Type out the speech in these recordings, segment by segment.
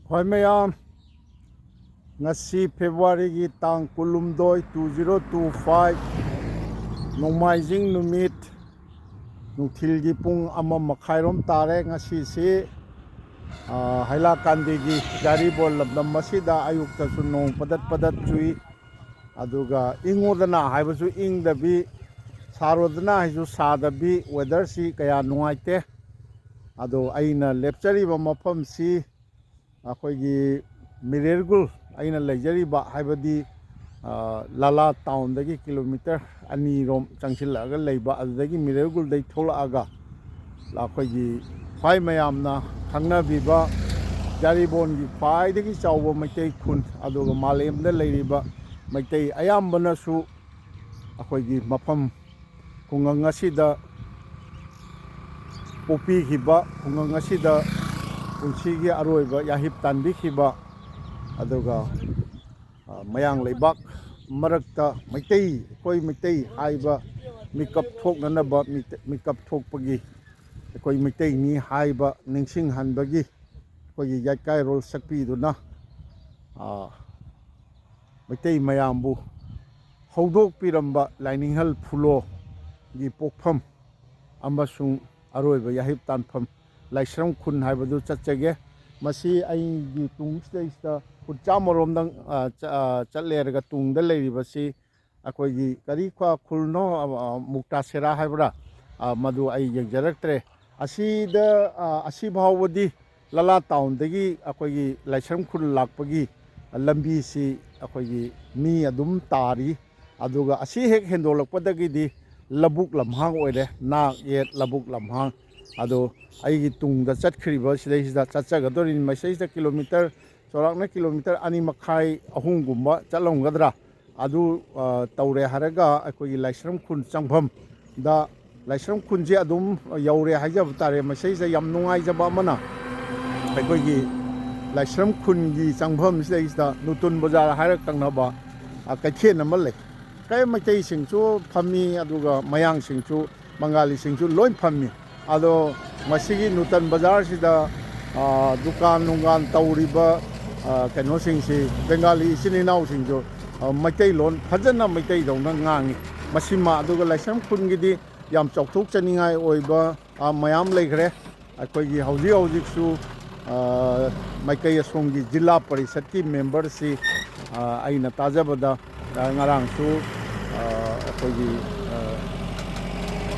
Hoi mayam ngasi February gi tang kulumdoi 2025 Nomaijing numit nungthil gi pung ama makhairom tare ngasi si Hailakandi gi JARIBON labdam masida ayukta su nong padat chui aduga ingodana haibasu ingdabi sarodana haisu sadabi weather si kaya nungaite ado aina lepchari ba mafam si akoigi mirergul aina leijariba haibadi lala town dagi kilometer ani rom changsilaga leiba adagi mirergul dai tholaga akoigi phai mayamna khangnabiba JARIBON gi phai dagi chawba Meitei khun aduga malemda leiriba Meitei ayambana su akoigi mafam kungang asida popi hiba kungang asida Unsigi aroiba yahip tanbi khiba aduga mayang leibak marakta Meitei koi Meitei haiba mikap thoknanaba mikap thokpagi koi Meitei ni haiba ningsing hanbagi koi yaikai rol sakpi duna Meitei mayambu hodok piramba LAININGHAL PHULO gi pokpham amasung aroiba yahip tanpham Laishramkhul haibadu chachage masi aigi tung stage Kuchamaromdang chatlerga tungda leiribasi akoigi kari kwa khulno mukta sera haibra madu ai yengjaraktre asida asibhawadi lala town dagi akoigi Laishramkhul lakpagi lambi si akoigi mi adum tari aduga asi hek hendolakpadagi di labuk lamhang oire nak yet labuk lamhang ado aigi tungda chatkriba sidaisida chatchagadorin maisida kilometer sorakna kilometer ani makhai ahum gumba chalomgadra adu taure haraga akoi Laishramkhul changpham da Laishramkhul je adum yaure haijab tare maisida yam nungai jaba amana akoi gi Laishramkhul gi changpham sidaisida nutun bazar harak tangnaba kaithen amal le kai Meitei singchu phammi aduga mayang singchu Bengali singchu loin phammi ado masigi nutan bazar sida dukan nungan tauriba kano singsi Bengali sininau singjo Meitei lon phajana Meitei dongna ngangi masima aduga Laishramkhul gidi yam chokthok chaningai oiba mayam leigre akoigi hauji su Meitei asomgi jilla parishad ki member si aina tajabada ngarang su akoigi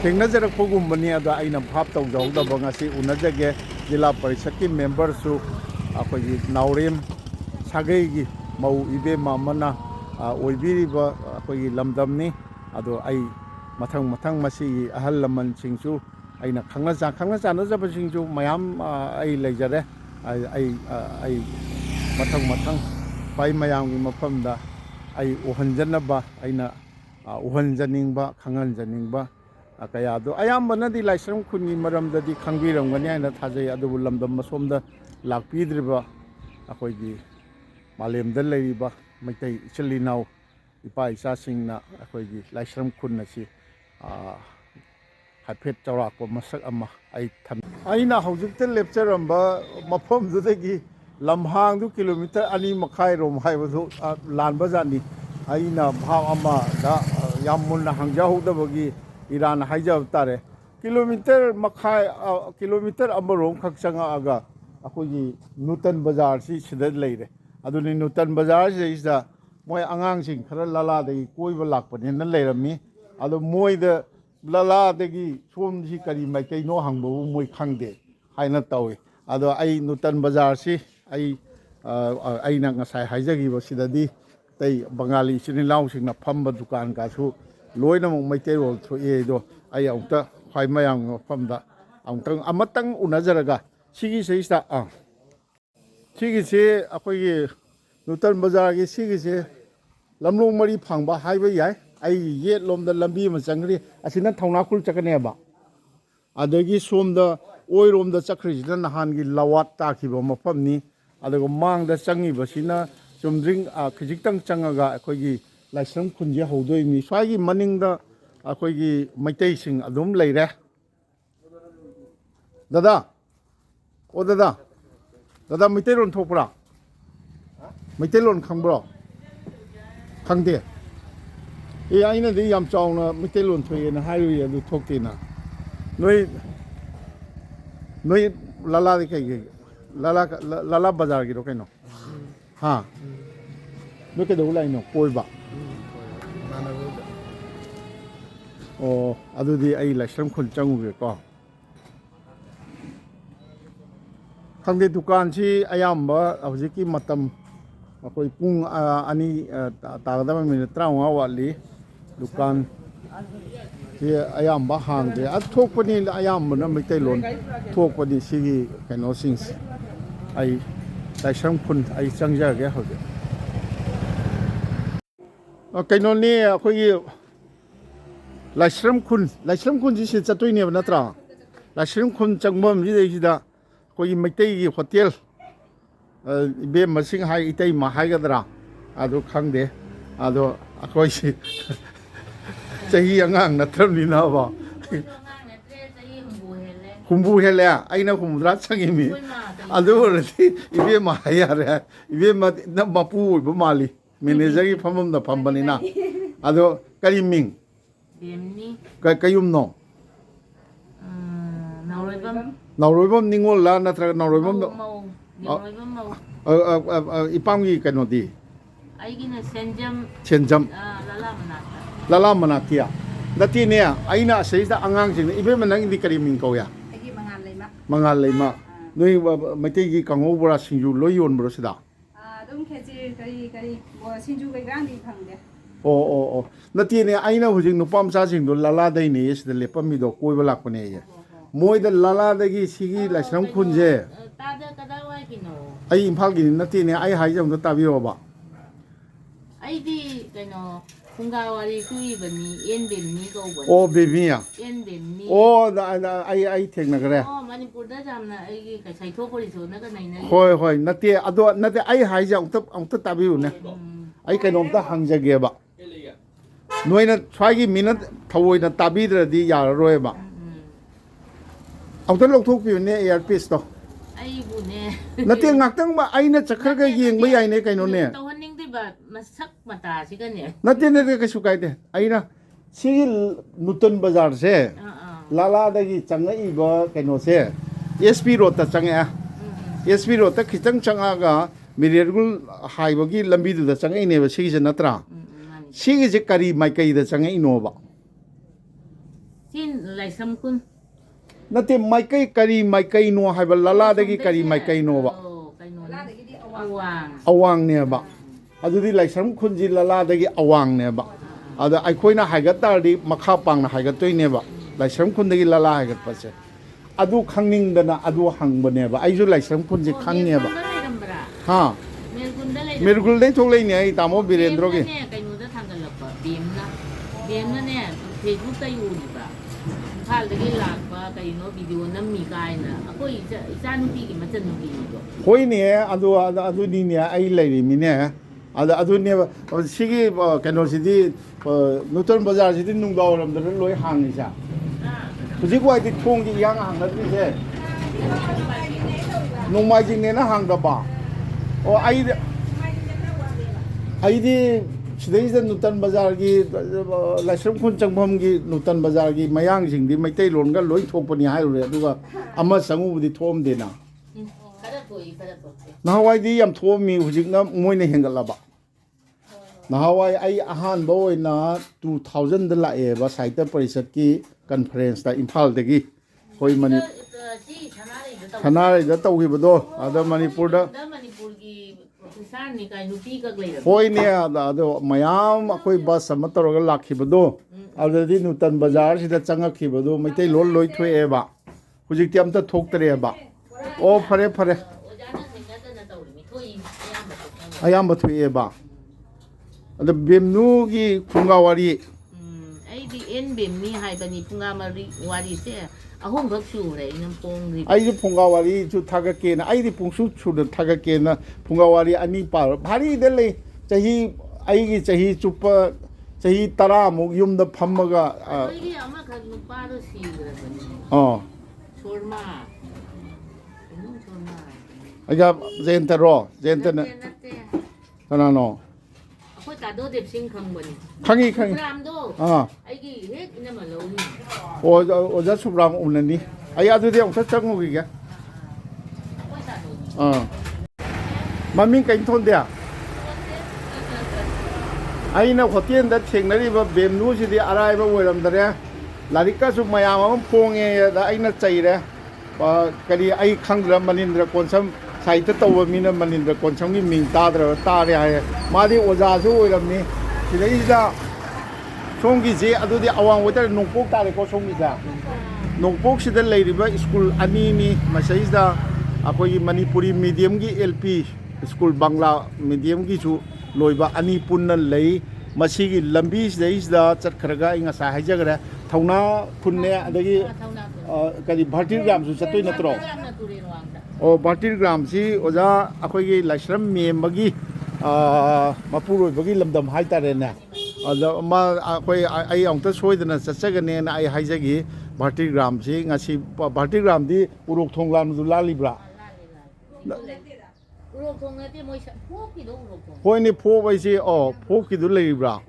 Tengnazarapogumani ada aina bhap tawjawdaba ngasi unajage jilla parishad ki member su akoigi naurem sagai gi mau ibe mamana oibiriba akoigi lamdamni ado ai mathang masi ahal laman singsu aina khangna janajaba singsu mayam ai leijare ai mathang pai mayam gi mafamda ai uhanjanaba aina uhanjaningba khanganjaningba kaya do ayambana di Laishramkhul ni maramdadi khangbiramgani aina thajai adubu lamdam masomda lakpidriba akoigi malemda leiriba Meitei ichilinau ipa isa singna akoigi Laishramkhul nasi hafet chawrakpa masak ama ai tham aina hojikta lepcharamba mafamdudagi lamhangdu kilometer ani makhai rom haibadu lanba jani aina bhav ama da yammunna hangjahudabagi Iran haijab tare kilometer makhai kilometer amarom khak changa aga akogi nutan bazar si sida leire aduni nutan bazar si isda moi angang sing khara lala dagi koiba lakpane na leirami ado moi da lala dagi som si kari Meitei no hangbo moi khangde haina tawi ado ai nutan bazar si ai aina ngasai haijagi ba sidadi tei Bengali sinilau singna phamba dukan ka su loina mong Meitei rol thoe do ai aungta phai mayang famda aungtang amatang unajaraga sigi seista sigi se akoigi nutan bazar gi sigi se lamlong mari phangba haiba yai ai yet lomda lambi ma changri asina thaunakhul chakaneba adagi somda oiromda chakrisida nahan gi lawat takhiba mafamni adaga mangda changiba sina chumdring khijiktang changaga akoigi Laishramkhul je hodoi mi swagi maningda akoigi Meitei sing adum leire dada o dada Meitei ron thokpra Meitei lon khambro khangde e aina de yam chawna Meitei lon thoi na hairu ya du thokti na noi lala de kai lala bazar gi ro kai no ha noi ke do lai no koi ba oh adu di ai Laishramkhul changu ge ko khangde dukan chi ayamba hojiki matam akoi pung ani tagda minute 35 wali dukan chi ayamba hangde athokpani ayamba na Meitei lon thokpani sigi kaino sings ai Laishramkhul ai changja ge hoge kaino ni akoi Laishramkhul ji se chatoi ne natra Laishramkhul changbam ji de da koi Meitei gi hotel be masing hai itei ma hai gadra adu khangde adu akoi si chahi angang natram ni na ba humbu hele aina humdra changi mi adu ri ibe ma ya re ibe ma na mapu bu mali manager gi phamam da phambani na adu kariming bemni kayum no Nauroibam ningol la natra nauroibam ipamgi kano di Aigi na senjam lala manakia dati ne aina seista angang sing ibe manang di kariming ko ya Aigi mangal leima noi Meitei gi kango bora singju loyon bro sida dum kheji kari singju kai gang di phangde oh nati ne aina hujing nupam cha sing do lala dai ne yes de lepami do koi ba lak pane ye moi da lala da gi sigi Laishramkhul je ta da kada wai kino ai imphal gi nati ne ai hai jam do ta bi ba ai di kaino phungawari kui bani en bemni ko bani oh bemni ya en bemni oh da ai thekna gare oh Manipur da jamna ai gi ka sai thopori so na ka nai na hoi nati ado nati ai hai jam ta ta bi ne ai kainom ta hangjage ba noina swagi minute thawoina tabidra di yar roe ba auto lok thok pi ne earpiece to ai bu ne nate ngaktang ba aina chakhar ga yeng ba yai ne kaino ne to haning di ba masak mata si ka ne nate ka sukai de aina si nutan bazar se lala da gi changai ba kaino se SP road ta changa SP road ta khitang changa ga mirergul haibagi lambi du da changai ne ba si je natra si je kari mai kai da changai no ba sin Laishramkhul nate mai kai no haiba lala da gi kari mai kai no ba awang ne ba adu di Laishramkhul ji lala da gi awang ne ba ada ai khoina haigat tar di makha pang na haigat toi ne ba Laishramkhul da gi lala haigat pa se adu khangning da na adu hang ba ne ba ai ju Laishramkhul ji khang ne ba ha Mirgul dai thok lai ne ai tamo Birendro gi bemna ne Facebook ta yu ni ba phal da gi lak ba kai no video nam mi kai na akoi cha nupi gi machan nupi do hoi ne adu ni ne ai lai ri mi ne adu ne sigi kano sidi nutan bazar sidi nung daw ram da loi hang ni sa huji ko ai ti thong gi yang hang da ti se nung mai jing ne na hang da ba o ai di Sidai nutan bazar gi Laishramkhul changbam gi nutan bazar gi mayang sing di Meitei lon ga loi thokpani hai re aduga ama sangu di thom de na nahawai di yam thomi hujik na moina hengal ba nahawai ai ahan bo na 2000 da la e ba saita parisat ki conference ta Imphal de gi hoi mani thanare da tau gi bodo ada Manipur da hoi ne ado mayam akoi bus sama toroga lakhibodo adadi nutan bazar sida changakhibodo Meitei lol loi thoe ba hujik ti amta thoktre ba o phare ayam thoe ba ado bemnu gi phungawari ai di en bemni hai bani phungawari wari se ahong bak su re nam pong ri ai di phungawari chu thaga ke na ai di pungsu chu da thaga ke na phungawari ani par bhari de le chahi ai gi chahi chupa chahi 10 mu yum da phammaga ai gi ama kha nu pa ro si gra bani chorma ai ga jenta na Kanano? Ako tado dep sing khangban. Khangi khangi. Ramdo. Aigi hek ina maloni. Oja Subram Unani. Ay adu dia ungsa changu gi ga. Maming kain thon dia. Aina hotel da thengnari ba bemnu si di arai ba oiram dare. Larika su mayam am phonge da aina chaire. Ba kali ai khangra manindra konsam saita tawa mina manindra konsam gi ming tadra tare hai. Madi oja su oiram ni. Sidai da Songi je adu di awang wetar nongpok tare ko songi da. Nongpok sida leiriba school ani ni masai da akoi Manipuri medium gi LP school Bangla medium gi chu loiba ani punna lei masigi lambi da chat kharaga inga sa haijagara thauna phunne adagi kali bhartir gram su chatoi natro o bhartir gram si oja akoi gi Laishram magi mapuroi bagi lamdam haitare na ada ma akoi ai ongta soidana chachagane na ai haijagi bhartir gram si ngasi bhartir gram di urok thonglam du lalibra urok thong ati moi phok ki do urok thong hoi ni pho bai si phok ki du leibra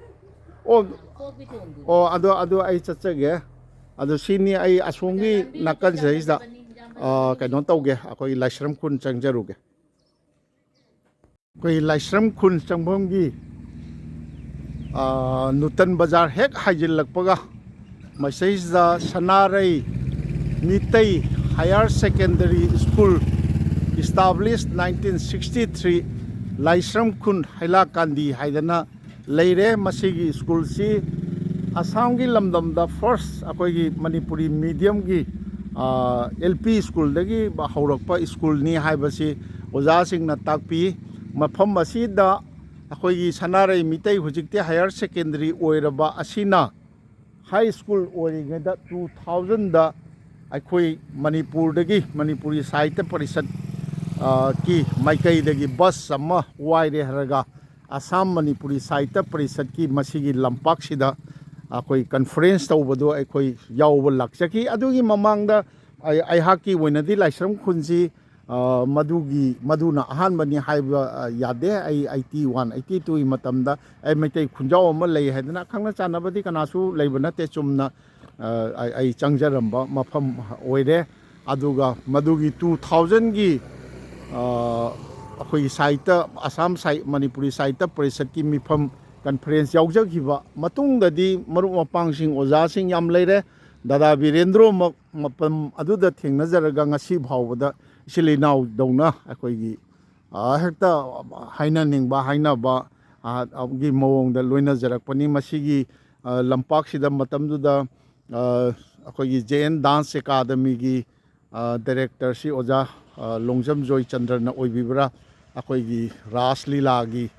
o ado ai chachage ado sini ai asongi nakan sai da kaino tauge akoi Laishram khun changjaruge koi Laishram khun changbom gi Nutan Bazar hek hajil lakpaga masai da Sanarai Meitei Higher Secondary School established 1963 Laishramkhul Hailakandi haidana leire masigi school si Assam gi lamdam da first akoi gi Manipuri medium gi LP school dagi ba haurakpa school ni haibasi oja sing na takpi mafam asida akoi gi Sanarai Meitei hujikte higher secondary oiraba asina high school oirigada 2000 da akoi Manipur dagi Manipuri Sahitya Parishad ki Meitei dagi bus sama waire haraga Assam Manipuri Sahitya Parishad ki masigi lampak sida akoi conference tawbado akoi yawba lakchaki adugi mamangda ai haki wenadi Laishram khunji maduna ahanbani haiba yade ai 81 82 matamda ai Meitei khunjaw ama lei hadana khangna chanabadi kanasu leibana te chumna ai changjaramba mafam oire aduga madugi 2000 gi akoi Sahitya Assam Manipuri Sahitya Parishad ki mifam conference yaujaghiba matungdadi marup mapangsing oja sing yam leire dada Virendro mapam aduda thengnajaraga ngasi bhawbada silinau dongna akoi gi hekta haina ningba haina ba gi mawong da loina jarakpani masigi lampak sida matamduda akoi gi JN Dance Academy gi director si oja Longjam Joy Chandra na oibibra akoi gi Ras Lila gi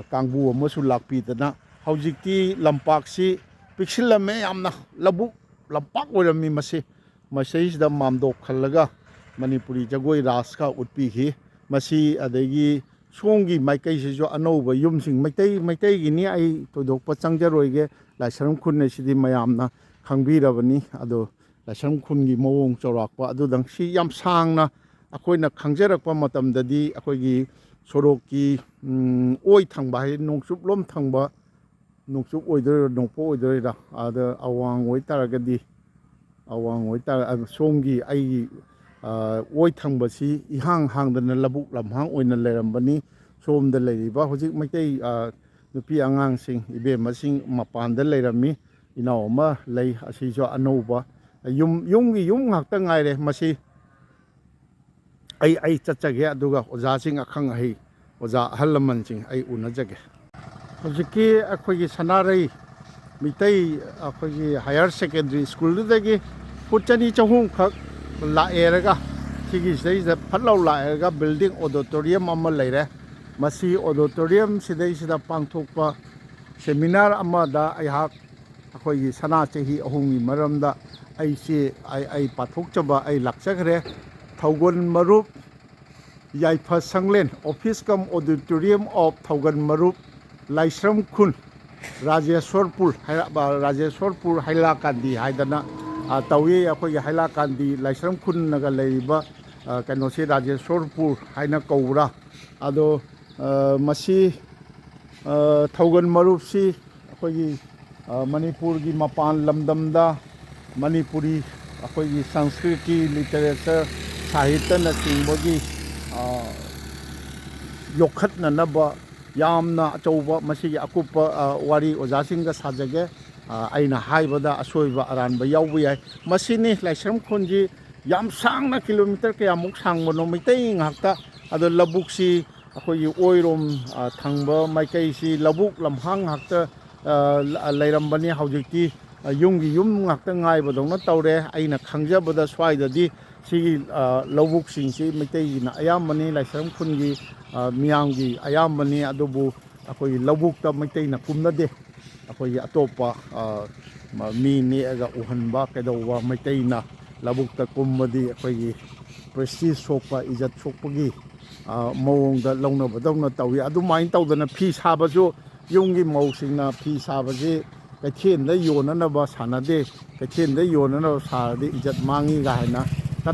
kangbu amasu lakpi dana haujikti lampak si pixilame yamna labuk lampak oirami masai da mamdok khallaga Manipuri jagoi raska utpi hi masi adagi songi maikai se jo anouba yumsing Meitei gi ni ai todokpa changjaroige Laishram khun sidi mayamna khangbirabani ado Laishram khun gi mawong chorakpa adudang si yam sangna akoina khangjarakpa matamdadi akoi gi sorokki oi thangba hai nongsup lom thangba nongsup oidor nongpo oidorira ada awang oitaragadi awang oitar songi ai oi thangbasi ihang hangdana labuk lamhang oina lerambani somda leiriba hojik Meitei nupi angang sing ibe masing mapanda leirami inaoma lei asijo anouba yum ngakta ngaire masi ai chachage aduga oja sing akhang hai oja halaman sing ai unajage hojiki akoi gi Sanarai Meitei akoi gi higher secondary school dagi putchani chahum khak la eraga sigi sei da phatlau la eraga building auditorium amma leire masi auditorium sidai sida pangthokpa seminar amma da ai hak akoi gi sana chehi ahungi maramda ai se ai pathok chaba ai lakchagre Thaugon Marup Yaifa Sanglen Office Cum Auditorium of Thaugon Marup Laishramkhul Rajeshwarpur Hailakandi haidana tawi akoi Hailakandi Laishramkhul naga leiba kanosi Rajeshwarpur haina kaura ado masi ꯊꯧꯒꯜ ꯃꯔꯨꯞꯁꯤ ꯑꯩꯈꯣꯏꯒꯤ ꯃꯅꯤꯄꯨꯔꯒꯤ ꯃꯄꯥꯟ ꯂꯝꯗꯝꯗ ꯃꯅꯤꯄꯨꯔꯤ ꯑꯩꯈꯣꯏꯒꯤ ꯁꯪꯁꯀ꯭ꯔꯤꯇꯤ literature ꯁꯥꯍꯤꯇ꯭ꯌꯅꯆꯤꯡꯕꯒꯤ ꯌꯣꯛꯈꯠꯅꯅꯕ ꯌꯥꯝꯅ ꯑꯆꯧꯕ ꯃꯁꯤꯒꯤ ꯑꯀꯨꯞꯄ ꯋꯥꯔꯤ ꯑꯣꯖꯥꯁꯤꯡꯒ ꯁꯥꯖꯒꯦ ꯑꯩꯅ ꯍꯥꯏꯕꯗ ꯑꯁꯣꯏꯕ ꯑꯔꯥꯟꯕ ꯌꯥꯎꯕ ꯌꯥꯏ ꯃꯁꯤꯅꯤ ꯂꯥꯏꯁ꯭ꯔꯝꯈꯨꯜꯁꯤ ꯌꯥꯝ ꯁꯥꯡꯅ ꯀꯤꯂꯣꯃꯤꯇꯔ ꯀꯌꯥꯃꯨꯛ ꯁꯥꯡꯕꯅꯣ ꯃꯩꯇꯩ ꯉꯥꯛꯇ ꯑꯗꯣ ꯂꯧꯕꯨꯛꯁꯤ ꯑꯩꯈꯣꯏꯒꯤ ꯑꯣꯏꯔꯣꯝ ꯊꯪꯕ ꯃꯥꯏꯀꯩꯁꯤ ꯂꯧꯕꯨꯛ ꯂꯝꯍꯥꯡ ꯉꯥꯛꯇ ꯂꯩꯔꯝꯕꯅꯤ ꯍꯧꯖꯤꯛꯇꯤ ꯌꯨꯝꯒꯤ ꯌꯨꯝ ꯉꯥꯛꯇ ꯉꯥꯏꯕꯗꯧꯅ ꯇꯧꯔꯦ ꯑꯩꯅ ꯈꯪꯖꯕꯗ ꯁ꯭ꯋꯥꯏꯗꯗꯤ ꯁꯤꯒꯤ ꯂꯧꯕꯨꯛꯁꯤꯡꯁꯤ ꯃꯩꯇꯩꯒꯤꯅ ꯑꯌꯥꯝꯕꯅꯤ ꯂꯥꯏꯁ꯭ꯔꯝꯈꯨꯜꯒꯤ ꯃꯤꯌꯥꯝꯒꯤ ꯑꯌꯥꯝꯕꯅꯤ ꯑꯗꯨꯕꯨ ꯑꯩꯈꯣꯏꯒꯤ ꯂꯧꯕꯨꯛꯇ ꯃꯩꯇꯩꯅ ꯀꯨꯝꯅꯗꯦ ꯑꯩꯈꯣꯏꯒꯤ ꯑꯇꯣꯞꯄ ꯃꯤ ꯅꯦꯛꯑꯒ ꯎꯍꯟꯕ ꯀꯩꯗꯧꯕ ꯃꯩꯇꯩꯅ ꯂꯧꯕꯨꯛꯇ ꯀꯨꯝꯕꯗꯤ ꯑꯩꯈꯣꯏꯒꯤ ꯄ꯭ꯔꯦꯁꯇꯤꯖ ꯁꯣꯛꯄ ꯏꯖꯠ ꯁꯣꯛꯄꯒꯤ ꯃꯑꯣꯡꯗ ꯂꯧꯅꯕꯗꯧꯅ ꯇꯧꯏ ꯑꯗꯨꯃꯥꯏꯅ ꯇꯧꯗꯅ ꯐꯤ ꯁꯥꯕꯁꯨ ꯌꯨꯝꯒꯤ ꯃꯧꯁꯤꯡꯅ ꯐꯤ ꯁꯥꯕꯁꯤ ꯀꯩꯊꯦꯜꯗ ꯌꯣꯟꯅꯅꯕ ꯁꯥꯟꯅꯗꯦ ꯀꯩꯊꯦꯜꯗ ꯌꯣꯟꯅꯅꯕ ꯁꯥꯔꯗꯤ ꯏꯖꯠ ꯃꯥꯡꯉꯤꯒ ꯍꯥꯏꯅ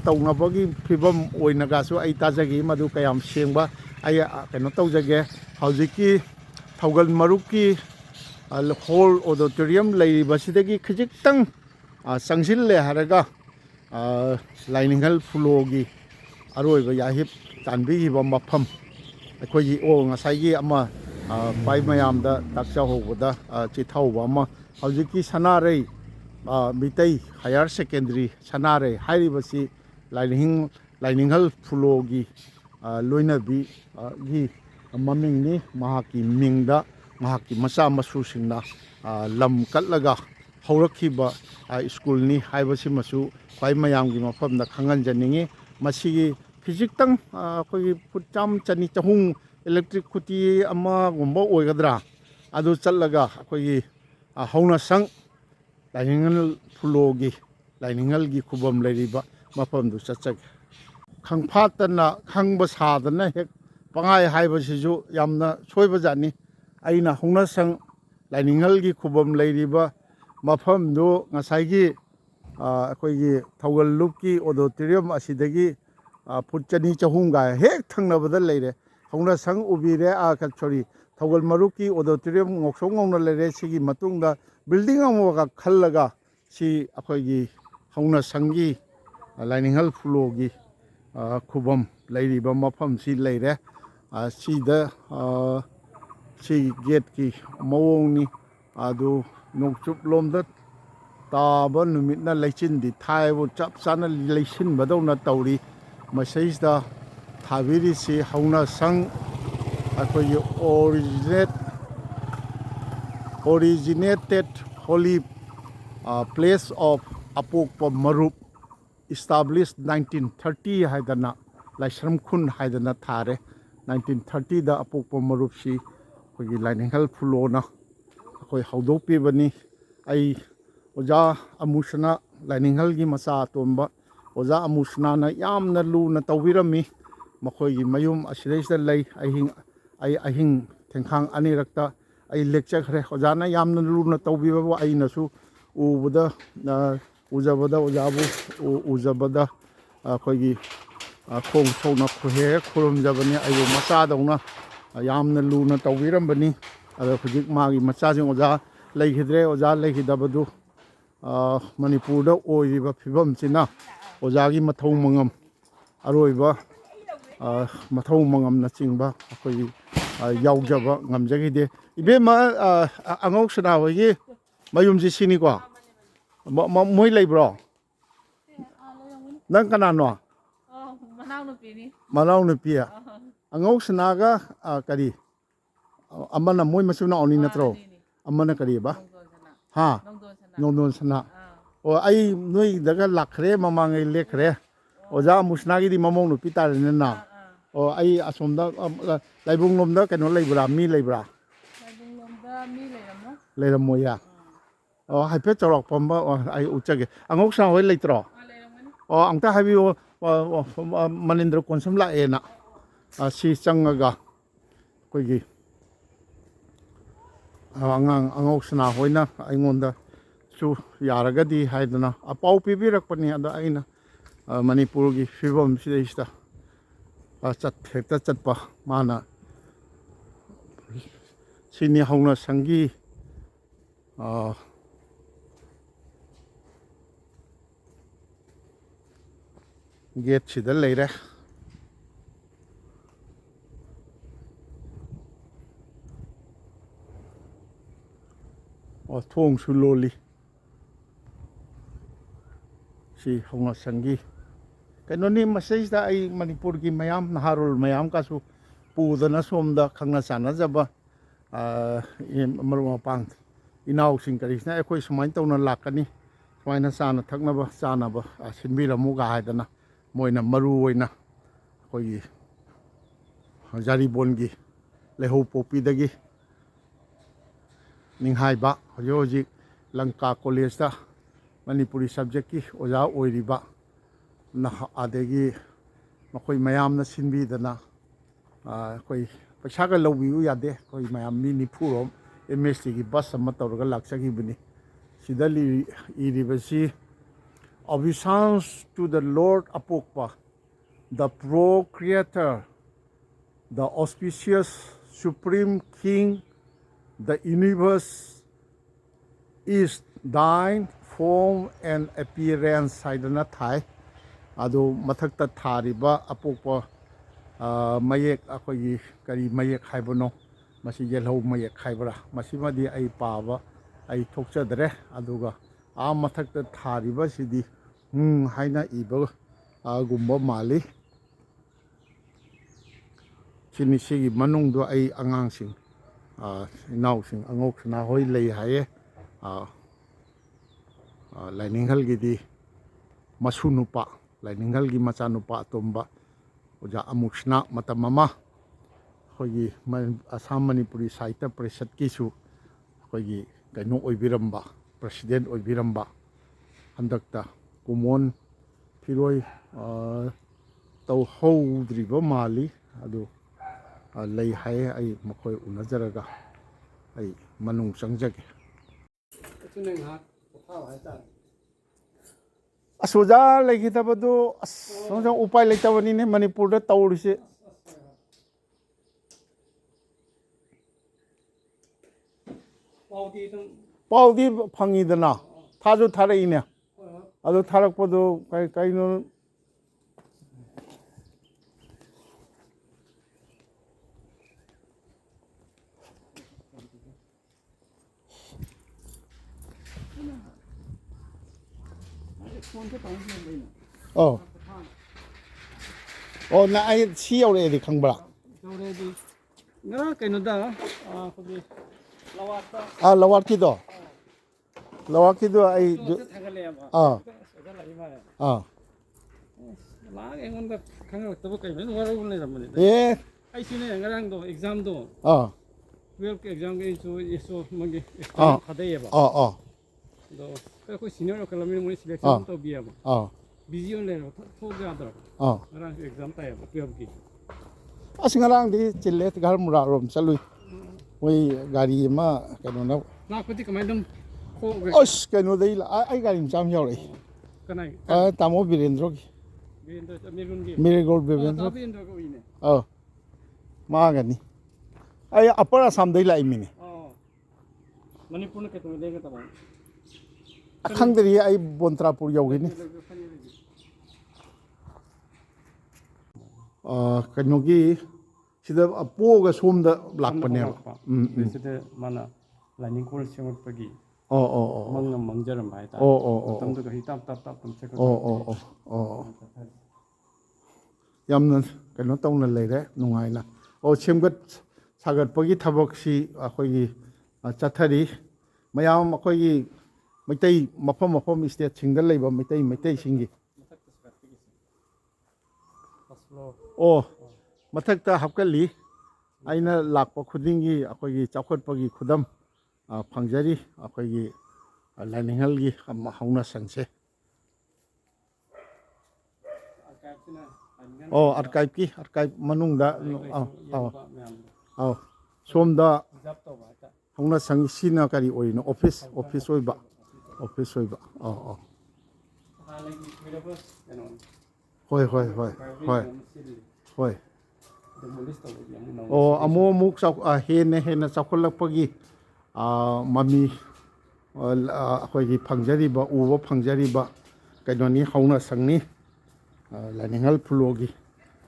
ꯇꯧꯅꯕꯒꯤ ꯐꯤꯕꯝ ꯑꯣꯏꯅꯒꯁꯨ ꯑꯩ ꯇꯥꯖꯈꯤ ꯃꯗꯨ ꯀꯌꯥꯝ ꯁꯦꯡꯕ ꯑꯩ ꯀꯩꯅꯣ ꯇꯧꯖꯒꯦ ꯍꯧꯖꯤꯛꯀꯤ ꯊꯧꯒꯜ ꯃꯔꯨꯞꯀꯤ ꯍꯣꯜ ꯑꯣꯗꯤꯇꯣꯔꯤꯌꯝ ꯂꯩꯔꯤꯕꯁꯤꯗꯒꯤ ꯈꯖꯤꯛꯇꯪ ꯆꯪꯁꯤꯜꯂꯦ ꯍꯥꯏꯔꯒ ꯂꯥꯏꯅꯤꯡꯍꯜ ꯐꯨꯂꯣꯒꯤ ꯑꯔꯣꯏꯕ ꯌꯥꯍꯤꯞ ꯇꯥꯟꯕꯤꯈꯤꯕ ꯃꯐꯝ ꯑꯩꯈꯣꯏꯒꯤ ꯉꯁꯥꯏꯒꯤ ꯑꯃ ꯈ꯭ꯋꯥꯏ ꯃꯌꯥꯝꯗ ꯇꯥꯛꯆꯍꯧꯕꯗ ꯆꯤꯊꯧꯕ ꯑꯃ ꯍꯧꯖꯤꯛꯀꯤ ꯁꯅꯥꯔꯩ ꯃꯤꯇꯩ ꯍꯥꯌꯔ ꯁꯦꯀꯦꯟꯗꯔꯤ ꯁꯅꯥꯔꯩ ꯍꯥꯏꯔꯤꯕꯁꯤ ꯂꯥꯏꯅꯤꯡꯍꯜ ꯐꯨꯂꯣꯒꯤ ꯂꯣꯏꯅꯕꯤꯒꯤ ꯃꯃꯤꯡꯅꯤ ꯃꯍꯥꯛꯀꯤ ꯃꯤꯡꯗ ꯃꯍꯥꯛꯀꯤ ꯃꯆꯥ ꯃꯁꯨꯁꯤꯡꯅ ꯂꯝ ꯀꯠꯂꯒ ꯍꯧꯔꯛꯈꯤꯕ ꯁ꯭ꯀꯨꯜꯅꯤ ꯍꯥꯏꯕꯁꯤꯃꯁꯨ ꯈ꯭ꯋꯥꯏ ꯃꯌꯥꯝꯒꯤ ꯃꯐꯝꯗ ꯈꯪꯍꯟꯖꯅꯤꯡꯉꯤ ꯃꯁꯤꯒꯤ ꯈꯤꯖꯤꯛꯇꯪ ꯑꯩꯈꯣꯏꯒꯤ ꯐꯨꯠ ꯆꯥꯝꯃ ꯆꯅꯤ ꯆꯍꯨꯝ ꯏꯂꯦꯛꯇ꯭ꯔꯤꯛ ꯈꯨꯇꯤ ꯑꯃꯒꯨꯝꯕ ꯑꯣꯏꯒꯗ꯭ꯔꯥ ꯑꯗꯨ ꯆꯠꯂꯒ ꯑꯩꯈꯣꯏꯒꯤ ꯍꯧꯅꯁꯪ ꯂꯥꯏꯅꯤꯡꯍꯜ ꯐꯨꯂꯣꯒꯤ ꯂꯥꯏꯅꯤꯡꯍꯜꯒꯤ ꯈꯨꯕꯝ ꯂꯩꯔꯤꯕ ꯃꯐꯝꯗꯨ ꯆꯠꯆꯒꯦ ꯈꯪꯐꯥꯠꯇꯅ ꯈꯪꯕ ꯁꯥꯗꯅ ꯍꯦꯛ ꯄꯪꯍꯥꯏ ꯍꯥꯏꯕꯁꯤꯁꯨ ꯌꯥꯝꯅ ꯁꯣꯏꯕꯖꯥꯠꯅꯤ ꯑꯩꯅ ꯍꯧꯅꯁꯪ ꯂꯥꯏꯅꯤꯡꯍꯜꯒꯤ ꯈꯨꯕꯝ ꯂꯩꯔꯤꯕ ꯃꯐꯝꯗꯨ ꯉꯁꯥꯏꯒꯤ ꯑꯩꯈꯣꯏꯒꯤ ꯊꯧꯒꯜ ꯂꯨꯞꯀꯤ ꯑꯣꯗꯤꯇꯣꯔꯤꯌꯝ ꯑꯁꯤꯗꯒꯤ ꯐꯨꯠ ꯆꯅꯤ ꯆꯍꯨꯝꯒ ꯍꯦꯛ ꯊꯪꯅꯕꯗ ꯂꯩꯔꯦ ꯍꯧꯅꯁꯪ ꯎꯕꯤꯔꯦ ꯁꯣꯔꯤ ꯊꯧꯒꯜ ꯃꯔꯨꯞꯀꯤ ꯑꯣꯗꯤꯇꯣꯔꯤꯌꯝ ꯉꯧꯁꯣꯛ ꯉꯧꯅ ꯂꯩꯔꯦ ꯁꯤꯒꯤ ꯃꯇꯨꯡꯗ ꯕꯤꯜꯗꯤꯡ ꯑꯃꯒ ꯈꯜꯂꯒ ꯁꯤ ꯑꯩꯈꯣꯏꯒꯤ ꯍꯧꯅꯁꯪꯒꯤ ꯂꯥꯏꯅꯤꯡꯍꯜ ꯐꯨꯂꯣꯒꯤ ꯈꯨꯕꯝ ꯂꯩꯔꯤꯕ ꯃꯐꯝꯁꯤ ꯂꯩꯔꯦ ꯁꯤꯗ ꯁꯤ ꯒꯦꯠꯀꯤ ꯃꯑꯣꯡꯅꯤ ꯑꯗꯨ ꯅꯣꯡꯆꯨꯞ ꯂꯣꯝꯗ ꯇꯥꯕ ꯅꯨꯃꯤꯠꯅ ꯂꯩꯆꯤꯟꯗꯤ ꯊꯥꯏꯕꯨ ꯆꯞ ꯆꯥꯅ ꯂꯩꯁꯤꯟꯕꯗꯧꯅ ꯇꯧꯔꯤ ꯃꯁꯤꯗ ꯊꯥꯕꯤꯔꯤꯁꯤ ꯍꯧꯅꯁꯪ ꯑꯩꯈꯣꯏꯒꯤ ꯑꯣꯔꯤꯖꯤꯅꯦꯇꯦꯠ ꯍꯣꯂꯤ ꯄ꯭ꯂꯦꯁ ꯑꯣꯐ ꯑꯄꯣꯛꯄ ꯃꯔꯨꯞ ꯏꯁꯇꯥꯕ꯭ꯂꯤꯁ 1930 ꯍꯥꯏꯗꯅ ꯂꯥꯏꯁ꯭ꯔꯝꯈꯨꯜ ꯍꯥꯏꯗꯅ ꯊꯥꯔꯦ 1930ꯗ ꯑꯄꯣꯛꯄ ꯃꯔꯨꯞꯁꯤ ꯑꯩꯈꯣꯏꯒꯤ ꯂꯥꯏꯅꯤꯡꯍꯜ ꯐꯨꯂꯣꯅ ꯑꯩꯈꯣꯏ ꯍꯧꯗꯣꯛꯄꯤꯕꯅꯤ ꯑꯩ ꯑꯣꯖꯥ ꯑꯃꯨꯁꯅꯥ ꯂꯥꯏꯅꯤꯡꯍꯜꯒꯤ ꯃꯆꯥ ꯑꯇꯣꯝꯕ ꯑꯣꯖꯥ ꯑꯃꯨꯁꯅꯥꯅ ꯌꯥꯝꯅ ꯂꯨꯅ ꯇꯧꯕꯤꯔꯝꯃꯤ ꯃꯈꯣꯏꯒꯤ ꯃꯌꯨꯝ ꯑꯁꯤꯗꯩꯁꯤꯗ ꯂꯩ ꯑꯩ ꯑꯍꯤꯡ ꯊꯦꯡꯈꯥꯡ ꯑꯅꯤꯔꯛꯇ ꯑꯩ ꯂꯦꯛꯆꯈ꯭ꯔꯦ ꯑꯣꯖꯥꯅ ꯌꯥꯝꯅ ꯂꯨꯅ ꯇꯧꯕꯤꯕꯕꯨ ꯑꯩꯅꯁꯨ ꯎꯖꯕꯗ ꯑꯣꯖꯥꯕꯨ ꯎꯖꯕꯗ ꯑꯩꯈꯣꯏꯒꯤ ꯈꯣꯡ ꯁꯣꯛꯅ ꯍꯦꯛ ꯈꯨꯔꯨꯝꯖꯕꯅꯤ ꯑꯩꯕꯨ ꯃꯆꯥꯗꯧꯅ ꯌꯥꯝꯅ ꯂꯨꯅ ꯇꯧꯕꯤꯔꯝꯕꯅꯤ ꯑꯗꯣ ꯍꯧꯖꯤꯛ ꯃꯥꯒꯤ ꯃꯆꯥꯁꯤꯡ ꯑꯣꯖꯥ ꯂꯩꯈꯤꯗ꯭ꯔꯦ ꯑꯣꯖꯥ ꯂꯩꯈꯤꯗꯕꯗꯨ ꯃꯅꯤꯄꯨꯔꯗ ꯑꯣꯏꯔꯤꯕ ꯐꯤꯕꯝꯁꯤꯅ ꯑꯣꯖꯥꯒꯤ ꯃꯊꯧ ꯃꯉꯝ ꯑꯔꯣꯏꯕ ꯃꯊꯧ ꯃꯉꯝꯅꯆꯤꯡꯕ ꯑꯩꯈꯣꯏꯒꯤ ꯌꯥꯎꯖꯕ ꯉꯝꯖꯈꯤꯗꯦ ꯏꯕꯦꯝꯃ ꯑꯉꯧꯁꯅꯥ ꯍꯣꯏꯒꯤ ꯃꯌꯨꯝꯁꯤ ꯁꯤꯅꯤꯀꯣ ꯃꯣꯏ ꯂꯩꯕ꯭ꯔꯣ ꯅꯪ ꯀꯅꯥꯅꯣ ꯃꯅꯥꯎꯅꯨꯄꯤ ꯑꯉꯧꯁꯅꯥꯒ ꯀꯔꯤ ꯑꯃꯅ ꯃꯣꯏ ꯃꯆꯤꯟ ꯃꯅꯥꯎ ꯑꯅꯤ ꯅꯠꯇ꯭ꯔꯣ ꯑꯃꯅ ꯀꯔꯤꯕ ꯍꯥ ꯅꯣꯡꯗꯣꯟ ꯁꯅꯥ ꯑꯣ ꯑꯩ ꯅꯣꯏꯗꯒ ꯂꯥꯛꯈ꯭ꯔꯦ ꯃꯃꯥꯡꯉꯩ ꯂꯦꯛꯈ꯭ꯔꯦ ꯑꯣꯖꯥ ꯃꯨꯁꯅꯥꯒꯤꯗꯤ ꯃꯃꯧ ꯅꯨꯄꯤ ꯇꯥꯔꯦꯅꯤꯅ ꯑꯣ ꯑꯩ ꯑꯁꯣꯝꯗ ꯂꯥꯏꯕꯨꯡꯂꯣꯝꯗ ꯀꯩꯅꯣ ꯂꯩꯕ꯭ꯔꯥ ꯃꯤ ꯂꯩꯕ꯭ꯔꯥ ꯂꯩꯔꯝꯃꯣꯏꯌꯥ ꯑꯣ ꯍꯥꯏꯐꯦꯠ ꯆꯥꯎꯔꯥꯛꯄ ꯑꯃ ꯑꯩ ꯎꯠꯆꯒꯦ ꯑꯉꯧꯁꯅꯥ ꯍꯣꯏ ꯂꯩꯇ꯭ꯔꯣ ꯑꯣ ꯑꯝꯇ ꯍꯥꯏꯕꯤꯌꯨ ꯃꯅꯤꯟꯗ꯭ꯔ ꯀꯣꯟꯁꯝ ꯂꯥꯛꯑꯦꯅ ꯁꯤ ꯆꯪꯉꯒ ꯑꯩꯈꯣꯏꯒꯤ ꯑꯉꯥꯡ ꯑꯉꯧꯁꯅꯥ ꯍꯣꯏꯅ ꯑꯩꯉꯣꯟꯗꯁꯨ ꯌꯥꯔꯒꯗꯤ ꯍꯥꯏꯗꯅ ꯄꯥꯎ ꯄꯤꯕꯤꯔꯛꯄꯅꯤ ꯑꯗ ꯑꯩꯅ ꯃꯅꯤꯄꯨꯔꯒꯤ ꯐꯤꯕꯝꯁꯤꯗꯩꯁꯤꯗ ꯍꯦꯛꯇ ꯆꯠꯄ ꯃꯥꯅ Sini hauna sangi gate sida leire thong su loli si hauna sangi kaino ni masai da ai Manipur gi mayam naharul mayam ka su pu da na som da khangna chana jaba maru pang inaw sing kari na ekoi sumain tawna lakani sumaina chana thakna ba chana ba sinbi ramu ga haidana moina maru oina koi jaribon gi leho popi dagi ninghai ba hoji Lanka college da Manipuri subject ki oja oiriba na adegi makoi mayam na sinbi dana koi paisa ga lawbiu yade koi mayam mi nipurom MST gi bus ama tawraga laksagi bini sidali iribasi obeisance to the Lord Apokpa, the Procreator, the auspicious Supreme King, the universe is thine form and appearance haidana thai adu mathakta thariba apokpa mayek akogi kari mayek haibano masi yelho mayek haibra masi madi ai paba ai thokchadre aduga mathakta thariba sidi haina iba gumba mali chini sigi manung do ai angang sing inaw sing angok na hoi lei haye Laininghal gi di masunupa Laininghal gi machanupa tomba oja amuksna matamama hogi Assam Manipuri Saita Parishad kisu hogi kaino oibiramba president oibiramba handakta kumon phiroi tau houdriba mali adu lei hai ai makhoi unajaraga ai manung changjage Asoja lagi taba do asong upai lagi taba ni ne Manipur da tauri se paudi phangi dana thaju thara ine ado tharak podo kai no na ai si yaure di khangbra yaure di ngara kaino da khobi lawat ki do ai la engon da khangak tabu kai men wara ulne ramani ai sine ngarang do exam do 12 ke exam ge so magi khadayeba do ko senior kalami mo selection to biya busy on le to ga da ngarang exam ta ya 12 ki ngarang di chille gar mura rom chalui oi gari ma kaino na na khoti kamai dum kaino dei ai gari cham yaure kanai tamo Birendro ki Mirgol Birendro ma gani ai upper Assam dei lai mini Manipur na keto le ga ta ba khangdri ai Bontrapur yogini kaino gi sida apoga somda lakpane sida mana Lainingkhul semapagi oh mangjaram bai ta tamdu ga hitap tap tam se ko yamna kaino tawna leire nungaina semgat sagat pagi thabak si akhoi chathari mayam akhoi Meitei mafam state single leba Meitei singi mathakta hapkali aina lakpa khudingi akhoi chawkhatpagi khudam phangjari akhoi Laininghal gi hauna sangse archive manung da somda hauna sang sina kari oina office oiba hoi demolish tꯧꯕꯒꯤ ꯑꯃꯨꯛ ꯅꯧꯅ ꯑꯣ ꯑꯃꯨꯛ ꯑꯃꯨꯛ ꯍꯦꯟꯅ ꯆꯥꯎꯈꯠꯂꯛꯄꯒꯤ ꯃꯃꯤ ꯑꯩꯈꯣꯏꯒꯤ ꯐꯪꯖꯔꯤꯕ ꯎꯕ ꯐꯪꯖꯔꯤꯕ ꯀꯩꯅꯣꯅꯤ ꯍꯧꯅ ꯁꯪꯅꯤ ꯂꯥꯏꯅꯤꯡꯍꯜ ꯐꯨꯂꯣꯒꯤ